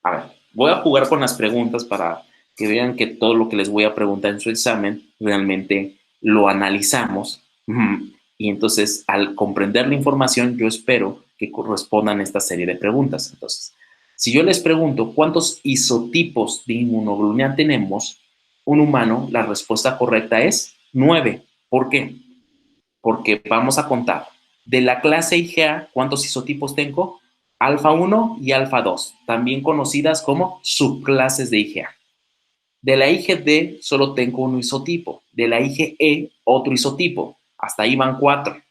A ver, voy a jugar con las preguntas para que vean que todo lo que les voy a preguntar en su examen realmente lo analizamos. Y entonces, al comprender la información, yo espero que correspondan a esta serie de preguntas. Entonces, si yo les pregunto cuántos isotipos de inmunoglobulina tenemos, un humano, la respuesta correcta es 9. ¿Por qué? Porque vamos a contar. De la clase IgA, ¿cuántos isotipos tengo? Alfa 1 y alfa 2, también conocidas como subclases de IgA. De la IgD solo tengo un isotipo. De la IgE, otro isotipo. Hasta ahí van 4.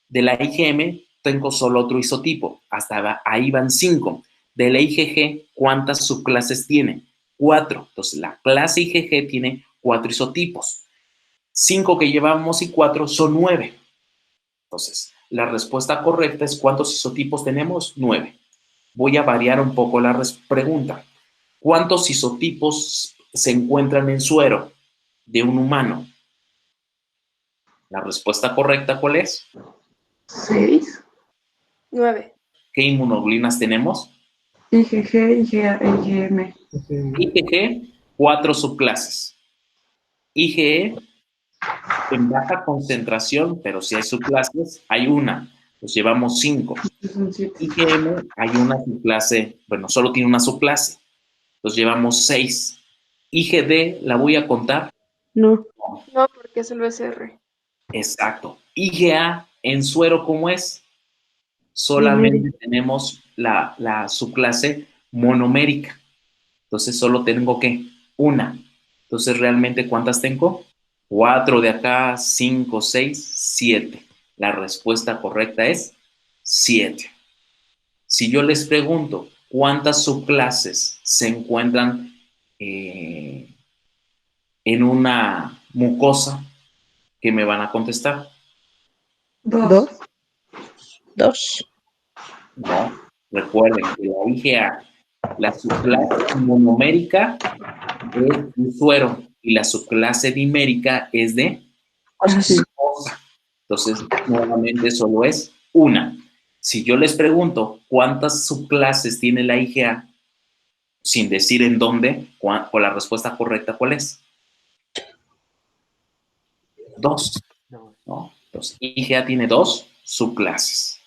De la IgM tengo solo otro isotipo. Hasta ahí van 5. De la IgG, ¿cuántas subclases tiene? 4. Entonces, la clase IgG tiene 4 isotipos. 5 que llevamos y 4 son 9. Entonces, la respuesta correcta es ¿cuántos isotipos tenemos? 9. voy a variar un poco la pregunta. ¿Cuántos isotipos se encuentran en suero de un humano? La respuesta correcta, ¿cuál es? 6. 9. ¿Qué inmunoglobulinas tenemos? IgG, IgA, IgM. IgG, 4 subclases. IgE, en baja concentración, pero si hay subclases, hay una. Pues llevamos 5. Son 7. IgM, hay una subclase, bueno, solo tiene una subclase. Entonces llevamos 6. IgD, ¿la voy a contar? No. No, porque es el BCR. Exacto. IgA, en suero, ¿cómo es? Solamente tenemos la subclase monomérica. Entonces solo tengo, ¿qué? Una. Entonces, ¿realmente cuántas tengo? 4 de acá, 5, 6, 7. La respuesta correcta es 7. Si yo les pregunto cuántas subclases se encuentran en una mucosa, ¿qué me van a contestar? 2. 2. No. Recuerden que la IgA, la subclase monomérica es de suero y la subclase dimérica es de mucosa. Entonces, nuevamente solo es una. Si yo les pregunto cuántas subclases tiene la IgA, sin decir en dónde, con la respuesta correcta, ¿cuál es? 2. ¿No? Entonces, IgA tiene 2 subclases.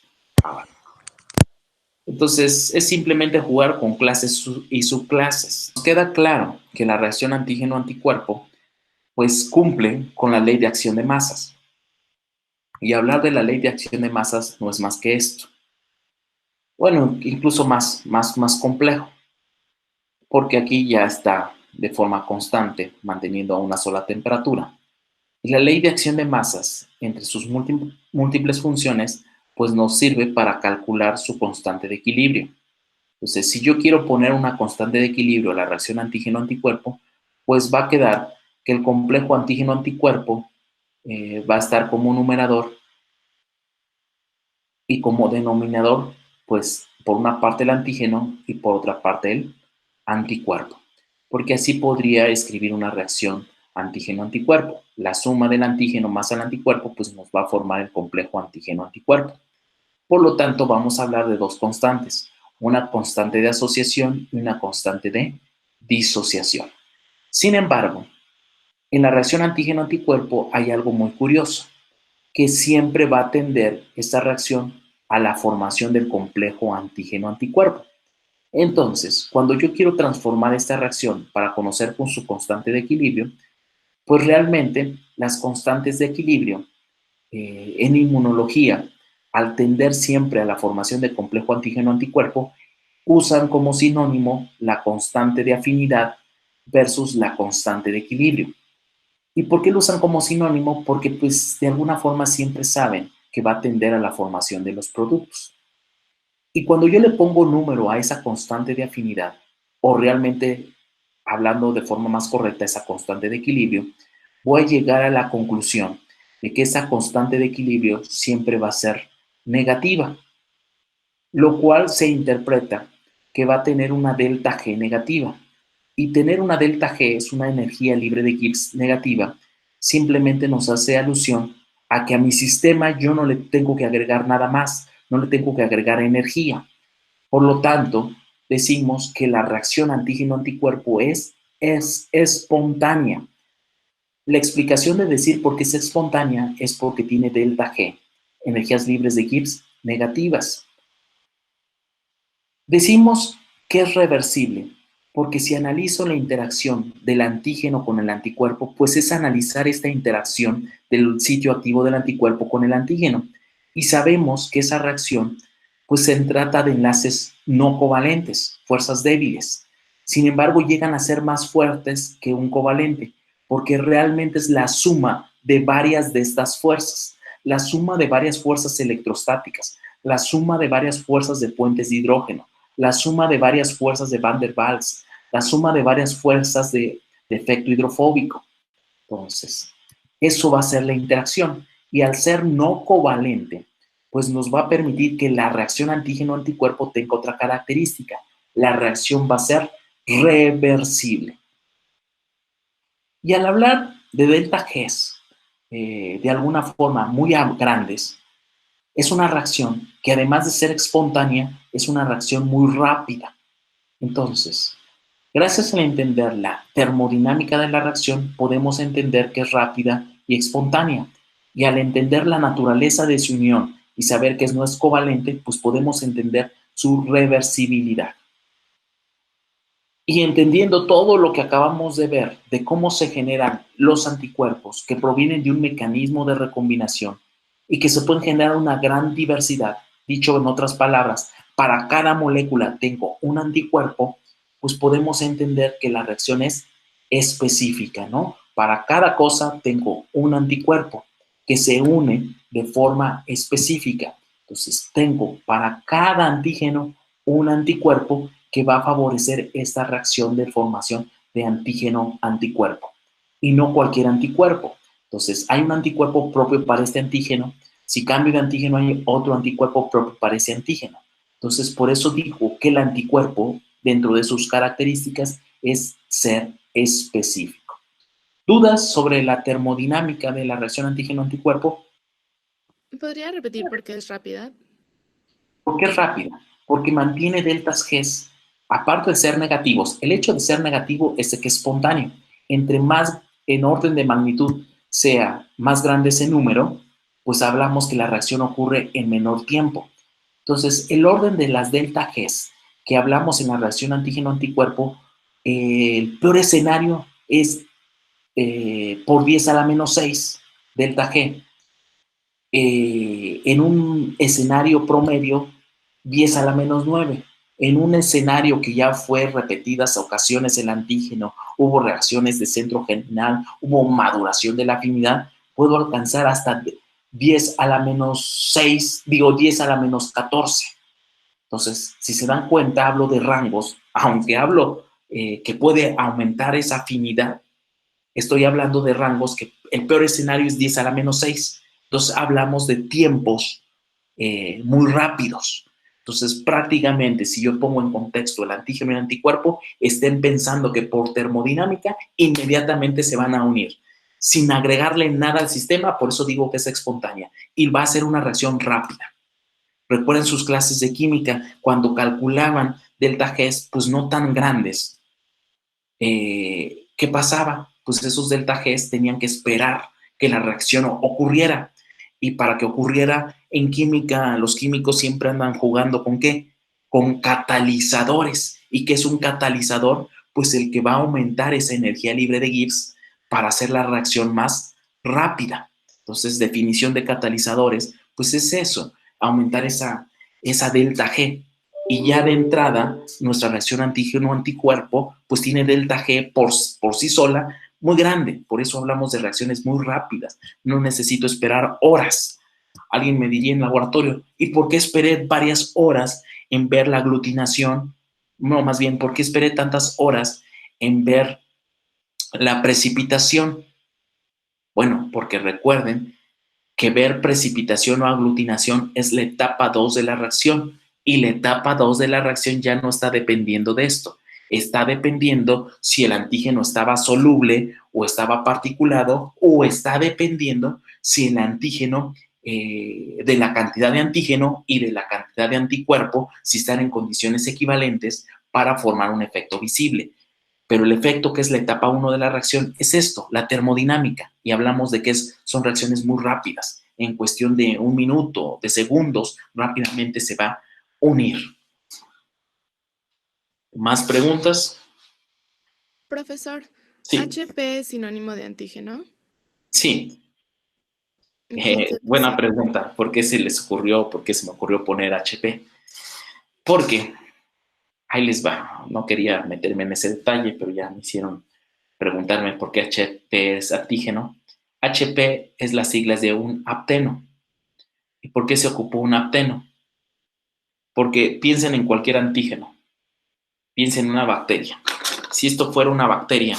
Entonces, es simplemente jugar con clases y subclases. Nos queda claro que la reacción antígeno-anticuerpo pues cumple con la ley de acción de masas. Y hablar de la ley de acción de masas no es más que esto. Bueno, incluso más complejo, porque aquí ya está de forma constante, manteniendo a una sola temperatura. Y la ley de acción de masas, entre sus múltiples funciones, pues nos sirve para calcular su constante de equilibrio. Entonces, si yo quiero poner una constante de equilibrio a la reacción antígeno-anticuerpo, pues va a quedar que el complejo antígeno-anticuerpo va a estar como numerador y como denominador, pues por una parte el antígeno y por otra parte el anticuerpo. Porque así podría escribir una reacción antígeno-anticuerpo. La suma del antígeno más el anticuerpo, pues nos va a formar el complejo antígeno-anticuerpo. Por lo tanto, vamos a hablar de dos constantes, una constante de asociación y una constante de disociación. Sin embargo, en la reacción antígeno-anticuerpo hay algo muy curioso, que siempre va a tender esta reacción a la formación del complejo antígeno-anticuerpo. Entonces, cuando yo quiero transformar esta reacción para conocer con su constante de equilibrio, pues realmente las constantes de equilibrio en inmunología, al tender siempre a la formación de complejo antígeno-anticuerpo, usan como sinónimo la constante de afinidad versus la constante de equilibrio. ¿Y por qué lo usan como sinónimo? Porque pues de alguna forma siempre saben que va a tender a la formación de los productos. Y cuando yo le pongo número a esa constante de afinidad, o realmente hablando de forma más correcta, esa constante de equilibrio, voy a llegar a la conclusión de que esa constante de equilibrio siempre va a ser negativa, lo cual se interpreta que va a tener una delta G negativa. Y tener una delta G es una energía libre de Gibbs negativa, simplemente nos hace alusión a que a mi sistema yo no le tengo que agregar nada más, no le tengo que agregar energía. Por lo tanto, decimos que la reacción antígeno-anticuerpo es espontánea. La explicación de decir por qué es espontánea es porque tiene delta G, energías libres de Gibbs negativas. Decimos que es reversible, porque si analizo la interacción del antígeno con el anticuerpo, pues es analizar esta interacción del sitio activo del anticuerpo con el antígeno. Y sabemos que esa reacción, pues se trata de enlaces no covalentes, fuerzas débiles. Sin embargo, llegan a ser más fuertes que un covalente, porque realmente es la suma de varias de estas fuerzas, la suma de varias fuerzas electrostáticas, la suma de varias fuerzas de puentes de hidrógeno, la suma de varias fuerzas de Van der Waals, la suma de varias fuerzas de efecto hidrofóbico. Entonces, eso va a ser la interacción. Y al ser no covalente, pues nos va a permitir que la reacción antígeno-anticuerpo tenga otra característica. La reacción va a ser reversible. Y al hablar de delta Gs, de alguna forma muy grandes, es una reacción que además de ser espontánea, es una reacción muy rápida. Entonces, gracias a entender la termodinámica de la reacción, podemos entender que es rápida y espontánea. Y al entender la naturaleza de su unión y saber que no es covalente, pues podemos entender su reversibilidad. Y entendiendo todo lo que acabamos de ver de cómo se generan los anticuerpos que provienen de un mecanismo de recombinación y que se pueden generar una gran diversidad, dicho en otras palabras, para cada molécula tengo un anticuerpo, pues podemos entender que la reacción es específica, ¿no? Para cada cosa tengo un anticuerpo que se une de forma específica. Entonces tengo para cada antígeno un anticuerpo que va a favorecer esta reacción de formación de antígeno-anticuerpo y no cualquier anticuerpo. Entonces, hay un anticuerpo propio para este antígeno. Si cambio de antígeno, hay otro anticuerpo propio para ese antígeno. Entonces, por eso digo que el anticuerpo, dentro de sus características, es ser específico. ¿Dudas sobre la termodinámica de la reacción antígeno-anticuerpo? ¿Podría repetir por qué es rápida? ¿Por qué es rápida? Porque mantiene deltas Gs, aparte de ser negativos. El hecho de ser negativo es que es espontáneo. Entre más en orden de magnitud sea más grande ese número, pues hablamos que la reacción ocurre en menor tiempo. Entonces, el orden de las delta Gs que hablamos en la reacción antígeno-anticuerpo, el peor escenario es por 10 a la menos 6 delta G. En un escenario promedio, 10 a la menos 9. En un escenario que ya fue repetidas ocasiones el antígeno, hubo reacciones de centro germinal, hubo maduración de la afinidad, puedo alcanzar hasta 10 a la menos 6, 10 a la menos 14. Entonces, si se dan cuenta, hablo de rangos, aunque hablo que puede aumentar esa afinidad, estoy hablando de rangos que el peor escenario es 10 a la menos 6. Entonces hablamos de tiempos muy rápidos. Entonces prácticamente si yo pongo en contexto el antígeno y el anticuerpo, estén pensando que por termodinámica inmediatamente se van a unir, sin agregarle nada al sistema, por eso digo que es espontánea y va a ser una reacción rápida. Recuerden sus clases de química, cuando calculaban delta Gs, pues no tan grandes. ¿Qué pasaba? Pues esos delta Gs tenían que esperar que la reacción ocurriera. Y para que ocurriera en química, los químicos siempre andan jugando ¿con qué? Con catalizadores. ¿Y qué es un catalizador? Pues el que va a aumentar esa energía libre de Gibbs para hacer la reacción más rápida. Entonces, definición de catalizadores, pues es eso, aumentar esa delta G. Y ya de entrada, nuestra reacción antígeno-anticuerpo, pues tiene delta G por sí sola muy grande. Por eso hablamos de reacciones muy rápidas. No necesito esperar horas. Alguien me diría en laboratorio, ¿y por qué esperé varias horas en ver la aglutinación? No, más bien, ¿por qué esperé tantas horas en ver la precipitación? Bueno, porque recuerden que ver precipitación o aglutinación es la etapa 2 de la reacción. Y la etapa 2 de la reacción ya no está dependiendo de esto. Está dependiendo si el antígeno estaba soluble o estaba particulado, o está dependiendo si el antígeno, de la cantidad de antígeno y de la cantidad de anticuerpo, si están en condiciones equivalentes para formar un efecto visible. Pero el efecto, que es la etapa 1 de la reacción, es esto, la termodinámica. Y hablamos de que son reacciones muy rápidas. En cuestión de un minuto, de segundos, rápidamente se va a unir. ¿Más preguntas? Profesor, Sí. ¿HP es sinónimo de antígeno? Sí. Entonces, Buena pregunta. ¿Por qué se me ocurrió poner HP? Porque, ahí les va, no quería meterme en ese detalle, pero ya me hicieron preguntarme por qué HP es antígeno. HP es las siglas de un apteno. ¿Y por qué se ocupó un apteno? Porque piensen en cualquier antígeno. Piensen en una bacteria. Si esto fuera una bacteria,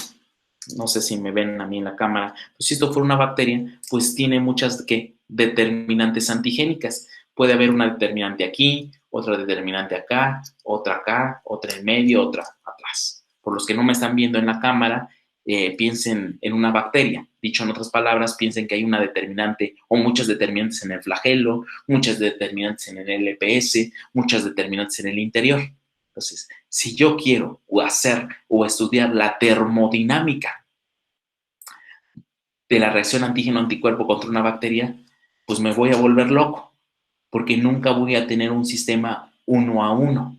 no sé si me ven a mí en la cámara, pues si esto fuera una bacteria, pues tiene muchas determinantes antigénicas. Puede haber una determinante aquí, otra determinante acá, otra en medio, otra atrás. Por los que no me están viendo en la cámara, piensen en una bacteria. Dicho en otras palabras, piensen que hay una determinante o muchas determinantes en el flagelo, muchas determinantes en el LPS, muchas determinantes en el interior. Entonces, si yo quiero hacer o estudiar la termodinámica de la reacción antígeno-anticuerpo contra una bacteria, pues me voy a volver loco, porque nunca voy a tener un sistema 1 a 1.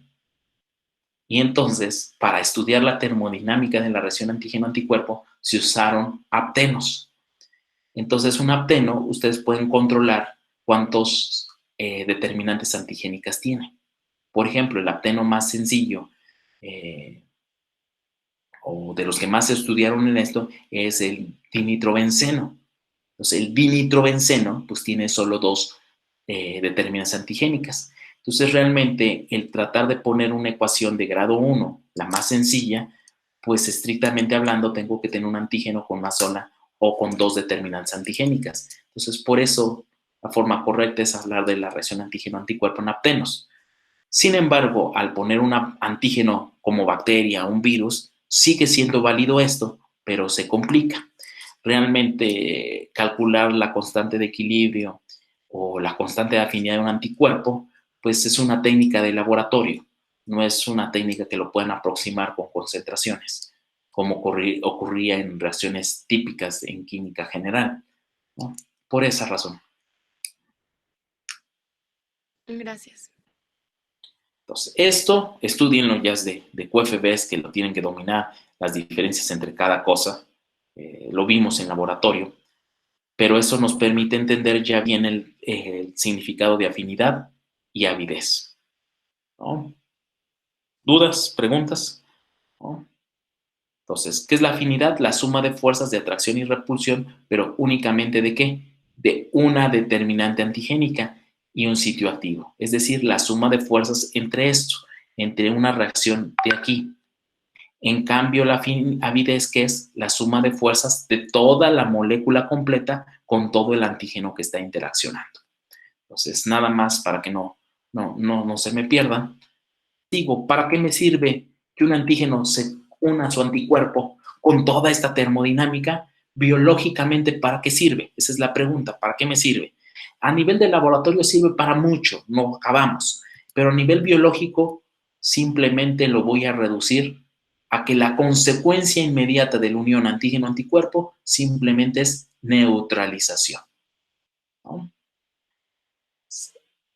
Y entonces, para estudiar la termodinámica de la reacción antígeno-anticuerpo, se usaron aptenos. Entonces, un apteno, ustedes pueden controlar cuántos determinantes antigénicas tiene. Por ejemplo, el apteno más sencillo, o de los que más se estudiaron en esto, es el dinitrobenceno. Entonces, el dinitrobenceno, pues tiene solo 2 determinantes antigénicas. Entonces, realmente, el tratar de poner una ecuación de grado 1, la más sencilla, pues estrictamente hablando, tengo que tener un antígeno con una sola o con 2 determinantes antigénicas. Entonces, por eso, la forma correcta es hablar de la reacción antígeno-anticuerpo en aptenos. Sin embargo, al poner un antígeno como bacteria o un virus, sigue siendo válido esto, pero se complica. Realmente, calcular la constante de equilibrio o la constante de afinidad de un anticuerpo, pues es una técnica de laboratorio, no es una técnica que lo puedan aproximar con concentraciones, como ocurría en reacciones típicas en química general, ¿no? Por esa razón. Gracias. Entonces, esto, estudienlo ya es de QFBs, que lo tienen que dominar, las diferencias entre cada cosa, lo vimos en laboratorio, pero eso nos permite entender ya bien el significado de afinidad y avidez, ¿no? ¿Dudas? ¿Preguntas? ¿No? Entonces, ¿qué es la afinidad? La suma de fuerzas de atracción y repulsión, pero únicamente ¿de qué? De una determinante antigénica y un sitio activo. Es decir, la suma de fuerzas entre esto, entre una reacción de aquí. En cambio, la avidez, que es la suma de fuerzas de toda la molécula completa con todo el antígeno que está interaccionando. Entonces, nada más para que no se me pierdan. Digo, ¿para qué me sirve que un antígeno se una a su anticuerpo con toda esta termodinámica? Biológicamente, ¿para qué sirve? Esa es la pregunta, ¿para qué me sirve? A nivel de laboratorio sirve para mucho, no acabamos, pero a nivel biológico simplemente lo voy a reducir a que la consecuencia inmediata de la unión antígeno-anticuerpo simplemente es neutralización, ¿no?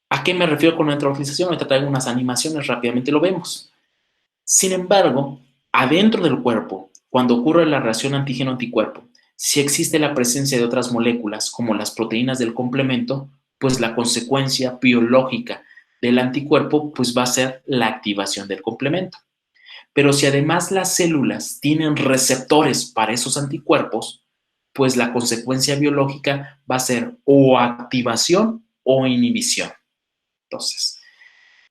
¿A qué me refiero con neutralización? Ahorita traigo unas animaciones, rápidamente lo vemos. Sin embargo, adentro del cuerpo, cuando ocurre la reacción antígeno-anticuerpo, si existe la presencia de otras moléculas, como las proteínas del complemento, pues la consecuencia biológica del anticuerpo pues va a ser la activación del complemento. Pero si además las células tienen receptores para esos anticuerpos, pues la consecuencia biológica va a ser o activación o inhibición. Entonces,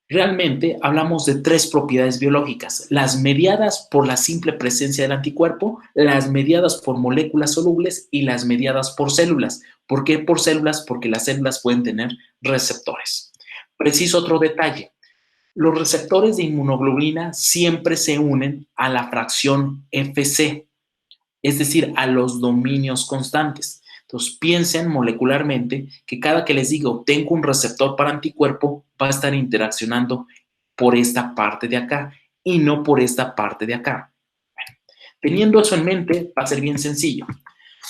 realmente hablamos de 3 propiedades biológicas: las mediadas por la simple presencia del anticuerpo, las mediadas por moléculas solubles y las mediadas por células. ¿Por qué por células? Porque las células pueden tener receptores. Preciso otro detalle: los receptores de inmunoglobulina siempre se unen a la fracción Fc, es decir, a los dominios constantes. Entonces, piensen molecularmente que cada que les digo tengo un receptor para anticuerpo, va a estar interaccionando por esta parte de acá y no por esta parte de acá. Bueno, teniendo eso en mente, va a ser bien sencillo.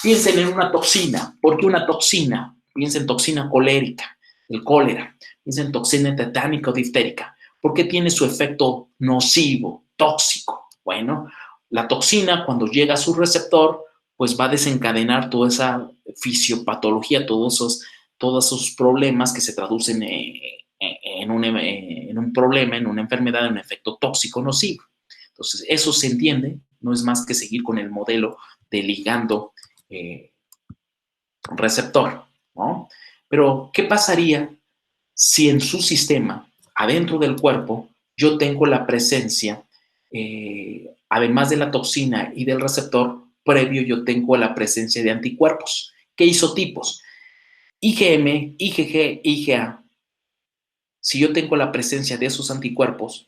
Piensen en una toxina. ¿Por qué una toxina? Piensen en toxina colérica, el cólera. Piensen en toxina tetánica o diftérica. ¿Por qué tiene su efecto nocivo, tóxico? Bueno, la toxina, cuando llega a su receptor, pues va a desencadenar toda esa fisiopatología, todos esos problemas que se traducen en un problema, en una enfermedad, en un efecto tóxico nocivo. Entonces, eso se entiende, no es más que seguir con el modelo de ligando receptor, ¿no? Pero, ¿qué pasaría si en su sistema, adentro del cuerpo, yo tengo la presencia, además de la toxina y del receptor, previo yo tengo la presencia de anticuerpos? ¿Qué isotipos? IgM, IgG, IgA si yo tengo la presencia de esos anticuerpos,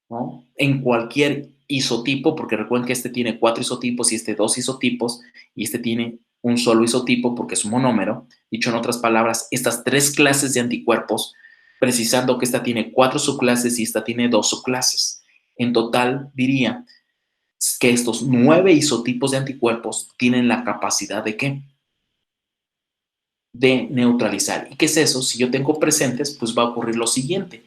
¿no?, en cualquier isotipo, porque recuerden que este tiene 4 isotipos y este 2 isotipos, y este tiene un solo isotipo porque es un monómero. Dicho en otras palabras, estas 3 clases de anticuerpos, precisando que esta tiene 4 subclases y esta tiene 2 subclases. En total, diría que estos 9 isotipos de anticuerpos tienen la capacidad de ¿qué? De neutralizar. ¿Y qué es eso? Si yo tengo presentes, pues va a ocurrir lo siguiente.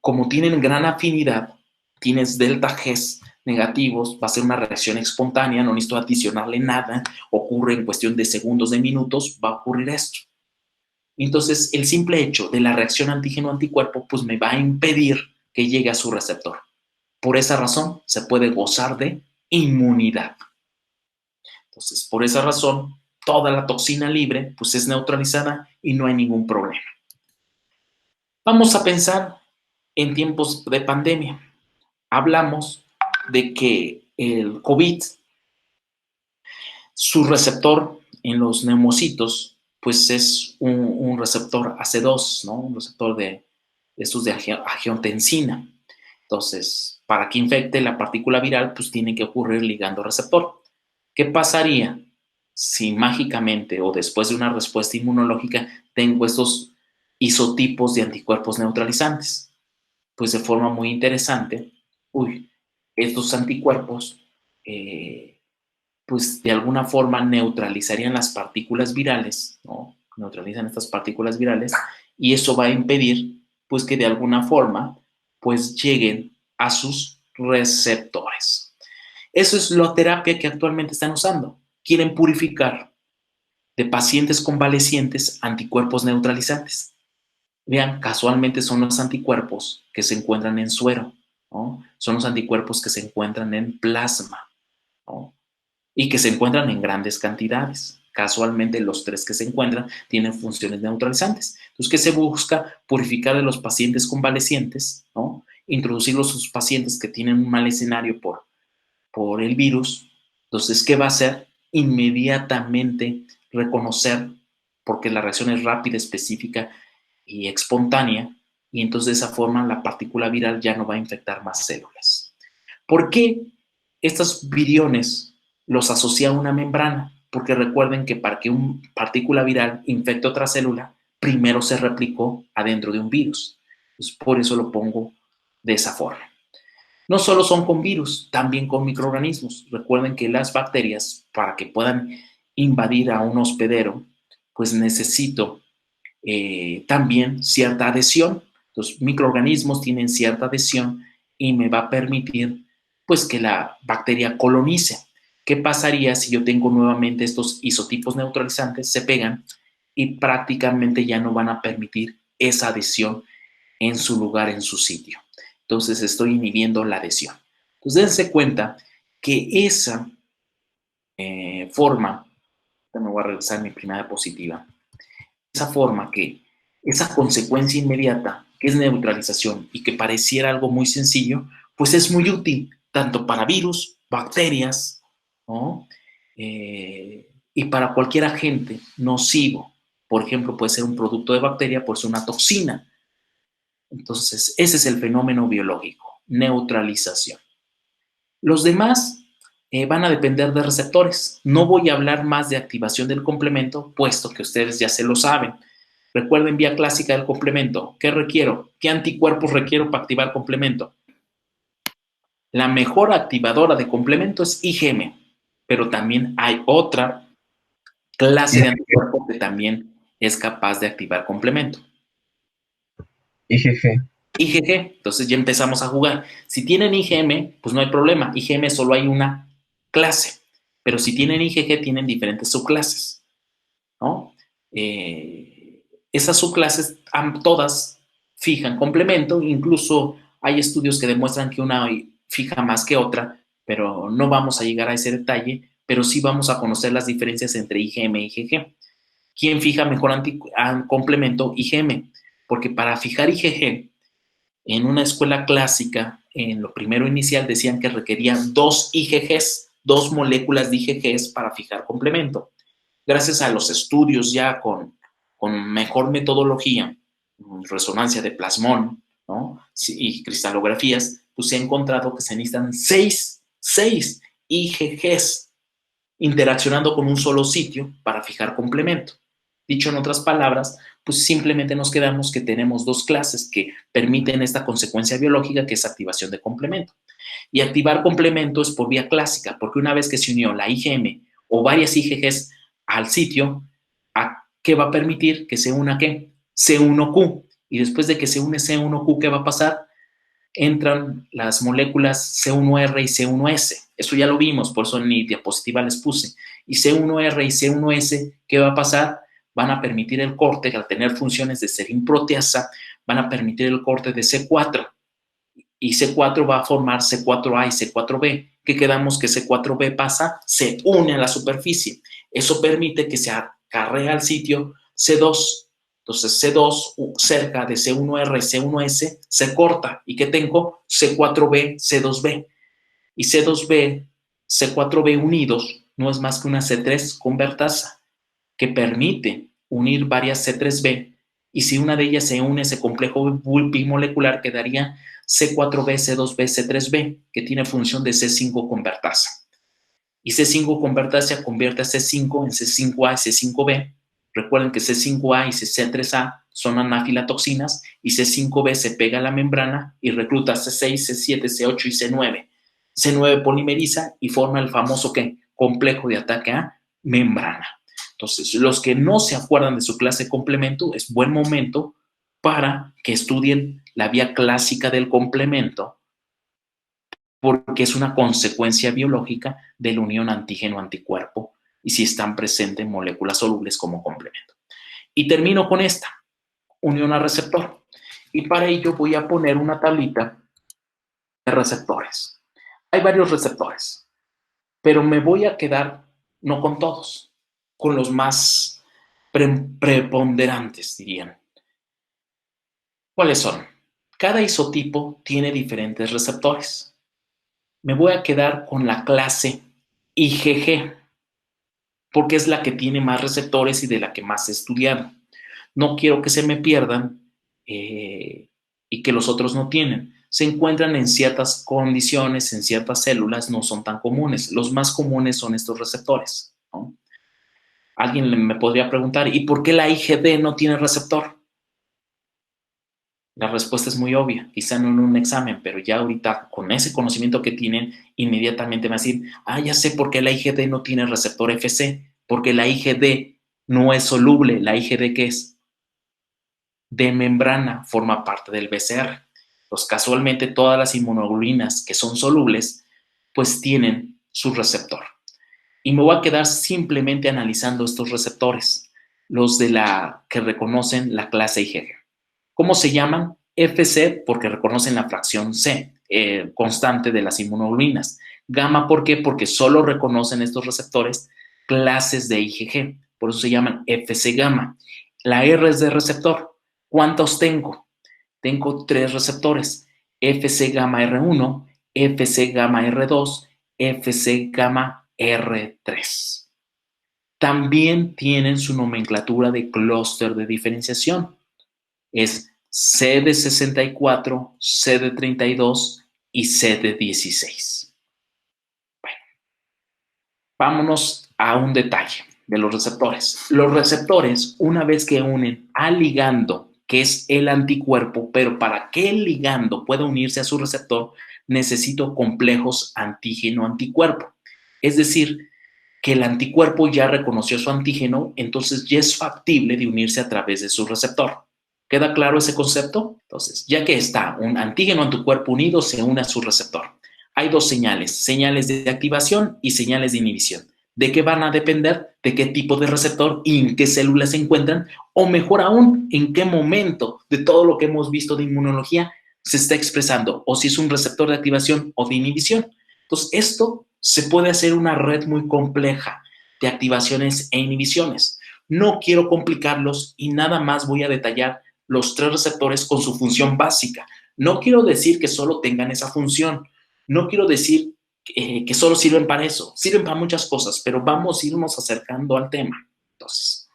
Como tienen gran afinidad, tienes delta Gs negativos, va a ser una reacción espontánea, no necesito adicionarle nada, ocurre en cuestión de segundos, de minutos, va a ocurrir esto. Entonces, el simple hecho de la reacción antígeno-anticuerpo, pues me va a impedir que llegue a su receptor. Por esa razón, se puede gozar de inmunidad. Entonces, por esa razón, toda la toxina libre, pues es neutralizada y no hay ningún problema. Vamos a pensar en tiempos de pandemia. Hablamos de que el COVID, su receptor en los neumocitos, pues es un receptor AC2, ¿no? Un receptor de estos de angiotensina. Entonces, para que infecte la partícula viral, pues tiene que ocurrir ligando receptor. ¿Qué pasaría si mágicamente o después de una respuesta inmunológica tengo estos isotipos de anticuerpos neutralizantes? Pues de forma muy interesante, estos anticuerpos, pues de alguna forma neutralizarían las partículas virales, ¿no? Neutralizan estas partículas virales y eso va a impedir, pues que de alguna forma, pues lleguen a sus receptores. Eso es la terapia que actualmente están usando. Quieren purificar de pacientes convalecientes anticuerpos neutralizantes. Vean, casualmente son los anticuerpos que se encuentran en suero, ¿no? Son los anticuerpos que se encuentran en plasma, ¿no? Y que se encuentran en grandes cantidades. Casualmente los 3 que se encuentran tienen funciones neutralizantes. Entonces, ¿qué se busca? Purificar de los pacientes convalecientes, ¿no? Introducirlos a sus pacientes que tienen un mal escenario por el virus. Entonces, ¿qué va a hacer? Inmediatamente reconocer, porque la reacción es rápida, específica y espontánea, y entonces de esa forma la partícula viral ya no va a infectar más células. ¿Por qué estos viriones los asocia a una membrana? Porque recuerden que para que una partícula viral infecte otra célula, primero se replicó adentro de un virus. Pues por eso lo pongo de esa forma. No solo son con virus, también con microorganismos. Recuerden que las bacterias, para que puedan invadir a un hospedero, pues necesito también cierta adhesión. Los microorganismos tienen cierta adhesión y me va a permitir pues que la bacteria colonice. ¿Qué pasaría si yo tengo nuevamente estos isotipos neutralizantes? Se pegan y prácticamente ya no van a permitir esa adhesión en su lugar, en su sitio. Entonces estoy inhibiendo la adhesión. Entonces dense cuenta que esa forma, me voy a regresar a mi primera diapositiva, esa forma que, esa consecuencia inmediata, que es neutralización y que pareciera algo muy sencillo, pues es muy útil tanto para virus, bacterias, ¿no? Y para cualquier agente nocivo. Por ejemplo, puede ser un producto de bacteria, puede ser una toxina. Entonces, ese es el fenómeno biológico, neutralización. Los demás van a depender de receptores. No voy a hablar más de activación del complemento, puesto que ustedes ya se lo saben. Recuerden vía clásica del complemento. ¿Qué requiero? ¿Qué anticuerpos requiero para activar complemento? La mejor activadora de complemento es IgM, pero también hay otra clase de anticuerpo que también es capaz de activar complemento. IgG. IgG, entonces ya empezamos a jugar. Si tienen IgM, pues no hay problema. IgM solo hay una clase, pero si tienen IgG tienen diferentes subclases, ¿no? Esas subclases todas fijan complemento, incluso hay estudios que demuestran que una fija más que otra, pero no vamos a llegar a ese detalle, pero sí vamos a conocer las diferencias entre IgM y IgG. ¿Quién fija mejor complemento? IgM, porque para fijar IgG, en una escuela clásica, en lo primero inicial, decían que requerían 2 IgGs, 2 moléculas de IgGs para fijar complemento. Gracias a los estudios ya con mejor metodología, resonancia de plasmón, ¿no? Y cristalografías, pues se ha encontrado que se necesitan 6 IgGs interaccionando con un solo sitio para fijar complemento. Dicho en otras palabras, pues simplemente nos quedamos que tenemos dos clases que permiten esta consecuencia biológica, que es activación de complemento. Y activar complemento es por vía clásica, porque una vez que se unió la IgM o varias IgGs al sitio, ¿qué va a permitir? Que se una ¿qué? C1Q. Y después de que se une C1Q, ¿qué va a pasar? Entran las moléculas C1R y C1S. Eso ya lo vimos, por eso en mi diapositiva les puse. Y C1R y C1S, ¿qué va a pasar? Van a permitir el corte, al tener funciones de serin proteasa, van a permitir el corte de C4. Y C4 va a formar C4A y C4B. ¿Qué quedamos? Que C4B pasa, se une a la superficie. Eso permite que se acarrea al sitio C2. Entonces, C2 cerca de C1R y C1S se corta. ¿Y qué tengo? C4B, C2B. Y C2B, C4B unidos no es más que una C3 convertasa que permite unir varias C3B. Y si una de ellas se une a ese complejo bimolecular, quedaría C4B, C2B, C3B, que tiene función de C5 convertasa. Y C5 convertasa convierte a C5 en C5A y C5B. Recuerden que C5A y C3A son anafilatoxinas y C5B se pega a la membrana y recluta C6, C7, C8 y C9. C9 polimeriza y forma el famoso ¿qué? Complejo de ataque a membrana. Entonces, los que no se acuerdan de su clase de complemento, es buen momento para que estudien la vía clásica del complemento, porque es una consecuencia biológica de la unión antígeno-anticuerpo y si están presentes moléculas solubles como complemento. Y termino con esta, unión a receptor. Y para ello voy a poner una tablita de receptores. Hay varios receptores, pero me voy a quedar no con todos, con los más preponderantes, dirían. ¿Cuáles son? Cada isotipo tiene diferentes receptores. Me voy a quedar con la clase IgG, porque es la que tiene más receptores y de la que más he estudiado. No quiero que se me pierdan y que los otros no tienen. Se encuentran en ciertas condiciones, en ciertas células, no son tan comunes. Los más comunes son estos receptores, ¿no? Alguien me podría preguntar, ¿y por qué la IgD no tiene receptor? La respuesta es muy obvia, quizá no en un examen, pero ya ahorita con ese conocimiento que tienen, inmediatamente me van a decir, ya sé por qué la IgD no tiene receptor FC, porque la IgD no es soluble. ¿La IgD qué es? De membrana, forma parte del BCR. Pues casualmente todas las inmunoglobulinas que son solubles, pues tienen su receptor. Y me voy a quedar simplemente analizando estos receptores, los de la que reconocen la clase IgG. ¿Cómo se llaman? FC porque reconocen la fracción C, constante de las inmunoglobulinas. Gamma, ¿por qué? Porque solo reconocen estos receptores clases de IgG. Por eso se llaman FC gamma. La R es de receptor. ¿Cuántos tengo? Tengo 3 receptores. FC gamma R1, FC gamma R2, FC gamma R3. También tienen su nomenclatura de clúster de diferenciación. Es CD64, CD32 y CD16. Bueno, vámonos a un detalle de los receptores. Los receptores, una vez que unen al ligando, que es el anticuerpo, pero para que el ligando pueda unirse a su receptor, necesito complejos antígeno-anticuerpo. Es decir, que el anticuerpo ya reconoció su antígeno, entonces ya es factible de unirse a través de su receptor. ¿Queda claro ese concepto? Entonces, ya que está un antígeno anticuerpo unido, se une a su receptor. Hay 2 señales de activación y señales de inhibición. ¿De qué van a depender? De qué tipo de receptor y en qué células se encuentran, o mejor aún, en qué momento de todo lo que hemos visto de inmunología se está expresando, o si es un receptor de activación o de inhibición. Entonces, esto se puede hacer una red muy compleja de activaciones e inhibiciones. No quiero complicarlos y nada más voy a detallar los 3 receptores con su función básica. No quiero decir que solo tengan esa función. No quiero decir que solo sirven para eso. Sirven para muchas cosas, pero vamos a irnos acercando al tema. Entonces,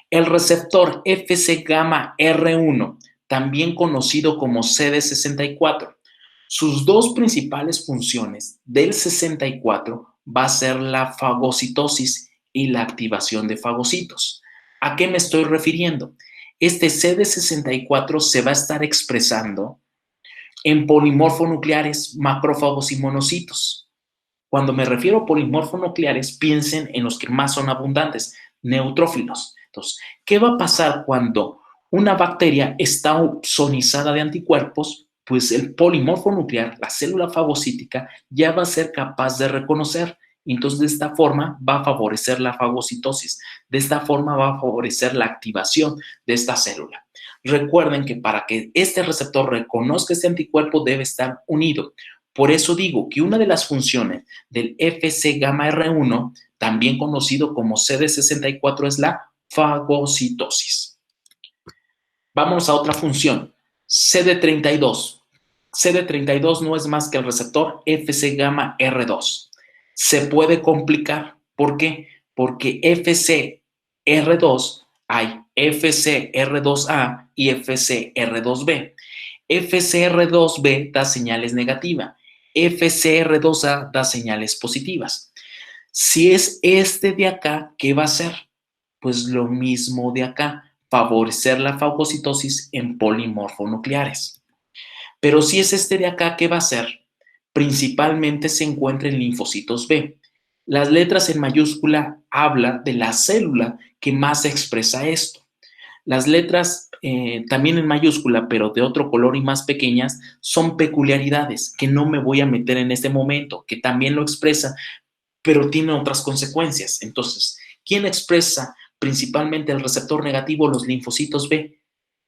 El receptor Fc gamma R1, también conocido como CD64, sus dos principales funciones del 64 va a ser la fagocitosis y la activación de fagocitos. ¿A qué me estoy refiriendo? Este CD64 se va a estar expresando en polimorfonucleares, macrófagos y monocitos. Cuando me refiero a polimorfonucleares, piensen en los que más son abundantes, neutrófilos. Entonces, ¿qué va a pasar cuando una bacteria está opsonizada de anticuerpos? Pues el polimorfo nuclear, la célula fagocítica, ya va a ser capaz de reconocer. Entonces, de esta forma va a favorecer la fagocitosis. De esta forma va a favorecer la activación de esta célula. Recuerden que para que este receptor reconozca este anticuerpo debe estar unido. Por eso digo que una de las funciones del Fc gamma R1, también conocido como CD64, es la fagocitosis. Vamos a otra función, CD32. CD32 no es más que el receptor Fc gamma R2. Se puede complicar. ¿Por qué? Porque FcR2 hay FcR2A y FcR2B. FcR2B da señales negativas. FcR2A da señales positivas. Si es este de acá, ¿qué va a hacer? Pues lo mismo de acá, favorecer la fagocitosis en polimorfonucleares. Pero si es este de acá, ¿qué va a hacer? Principalmente se encuentra en linfocitos B. Las letras en mayúscula hablan de la célula que más expresa esto. Las letras también en mayúscula, pero de otro color y más pequeñas, son peculiaridades que no me voy a meter en este momento, que también lo expresa, pero tiene otras consecuencias. Entonces, ¿quién expresa principalmente el receptor negativo? Los linfocitos B.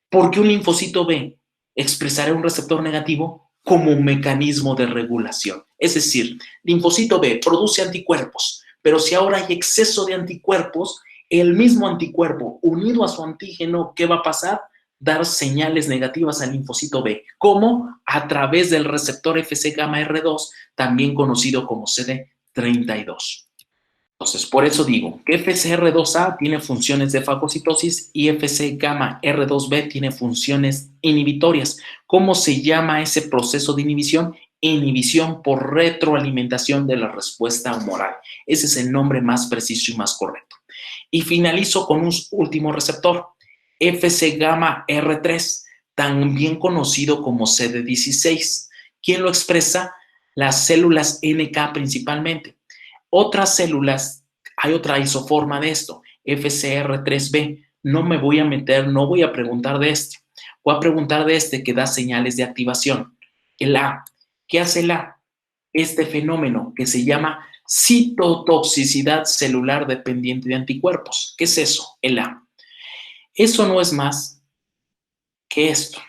¿Por qué un linfocito B expresará un receptor negativo? Como mecanismo de regulación. Es decir, linfocito B produce anticuerpos, pero si ahora hay exceso de anticuerpos, el mismo anticuerpo unido a su antígeno, ¿qué va a pasar? Dar señales negativas al linfocito B. ¿Cómo? A través del receptor Fc gamma R2, también conocido como CD32. Entonces, por eso digo que FcR2A tiene funciones de fagocitosis y Fc gamma R2B tiene funciones inhibitorias. ¿Cómo se llama ese proceso de inhibición? Inhibición por retroalimentación de la respuesta humoral. Ese es el nombre más preciso y más correcto. Y finalizo con un último receptor, Fc gamma R3, también conocido como CD16. ¿Quién lo expresa? Las células NK principalmente. Otras células, hay otra isoforma de esto, FcR3b. No me voy a meter, no voy a preguntar de este. Voy a preguntar de este que da señales de activación. El A. ¿Qué hace el A? Este fenómeno que se llama citotoxicidad celular dependiente de anticuerpos. ¿Qué es eso? El A. Eso no es más que esto.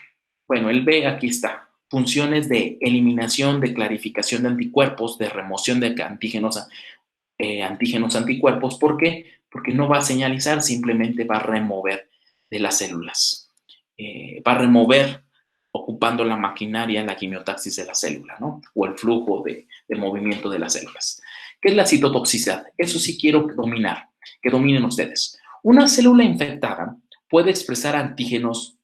Bueno, el B aquí está. Funciones de eliminación, de clarificación de anticuerpos, de remoción de antígenos, anticuerpos. ¿Por qué? Porque no va a señalizar, simplemente va a remover de las células. Va a remover ocupando la maquinaria, la quimiotaxis de la célula, ¿no? O el flujo de movimiento de las células. ¿Qué es la citotoxicidad? Eso sí quiero dominar, que dominen ustedes. Una célula infectada puede expresar antígenos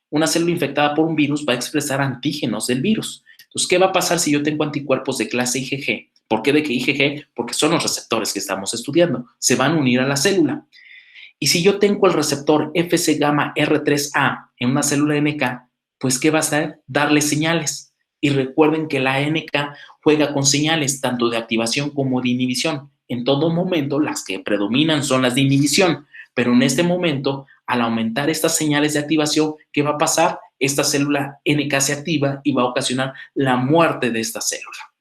una célula infectada por un virus va a expresar antígenos del virus. Entonces, ¿qué va a pasar si yo tengo anticuerpos de clase IgG? ¿Por qué de que IgG? Porque son los receptores que estamos estudiando. Se van a unir a la célula. Y si yo tengo el receptor Fc gamma R3A en una célula NK, pues ¿qué va a hacer? Darle señales. Y recuerden que la NK juega con señales tanto de activación como de inhibición. En todo momento, las que predominan son las de inhibición. Pero en este momento, al aumentar estas señales de activación, ¿qué va a pasar? Esta célula NK se activa y va a ocasionar la muerte de esta célula.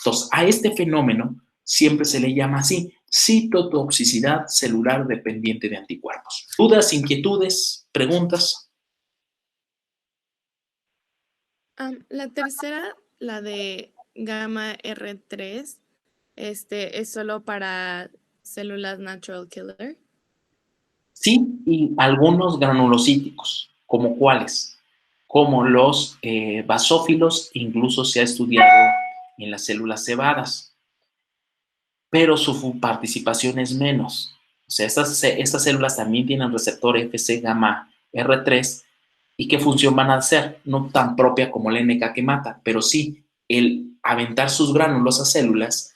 Entonces, a este fenómeno siempre se le llama así, citotoxicidad celular dependiente de anticuerpos. ¿Dudas, inquietudes, preguntas? La tercera, la de gamma R3, es solo para células natural killer. Sí, y algunos granulocíticos, ¿como cuáles? Como los basófilos, incluso se ha estudiado en las células cebadas, pero su participación es menos. O sea, estas células también tienen receptor Fc gamma R3. ¿Y qué función van a hacer? No tan propia como la NK que mata, pero sí el aventar sus gránulos a células,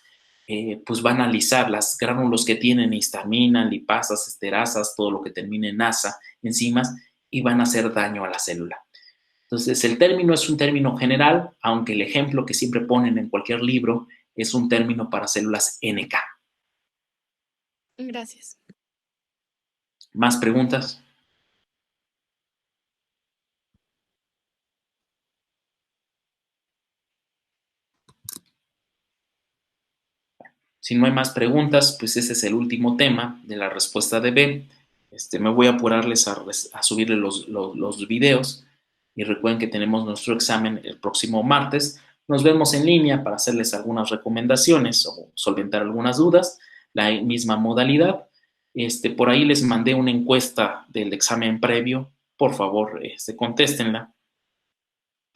pues van a lisar las gránulos que tienen histamina, lipasas, esterasas, todo lo que termine en asa, enzimas, y van a hacer daño a la célula. Entonces, el término es un término general, aunque el ejemplo que siempre ponen en cualquier libro es un término para células NK. Gracias. ¿Más preguntas? Si no hay más preguntas, pues ese es el último tema de la respuesta de B. Me voy a apurarles a subirles los videos. Y recuerden que tenemos nuestro examen el próximo martes. Nos vemos en línea para hacerles algunas recomendaciones o solventar algunas dudas. La misma modalidad. Por ahí les mandé una encuesta del examen previo. Por favor, contéstenla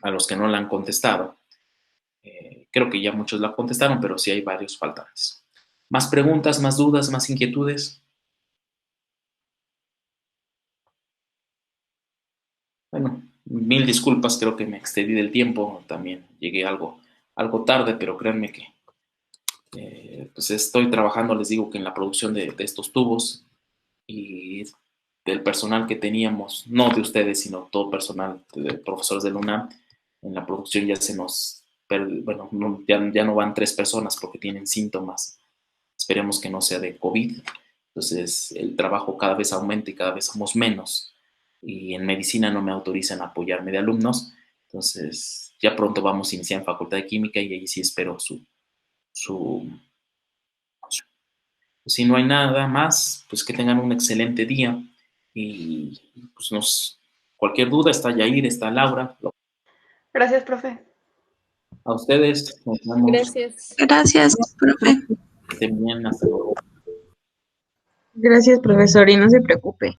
a los que no la han contestado. Creo que ya muchos la contestaron, pero sí hay varios faltantes. ¿Más preguntas, más dudas, más inquietudes? Bueno, mil disculpas, creo que me excedí del tiempo, también llegué algo tarde, pero créanme que pues estoy trabajando, les digo que en la producción de estos tubos y del personal que teníamos, no de ustedes, sino todo personal de profesores de la UNAM, en la producción ya se nos, bueno, ya no van 3 personas porque tienen síntomas. Esperemos que no sea de COVID. Entonces, el trabajo cada vez aumenta y cada vez somos menos. Y en medicina no me autorizan a apoyarme de alumnos. Entonces, ya pronto vamos a iniciar en Facultad de Química y ahí sí espero si no hay nada más, pues que tengan un excelente día. Y pues cualquier duda, está Yair, está Laura. Gracias, profe. A ustedes, nos vemos. Gracias. Gracias, profe. Que estén bien, hasta luego. Gracias, profesor, y no se preocupe.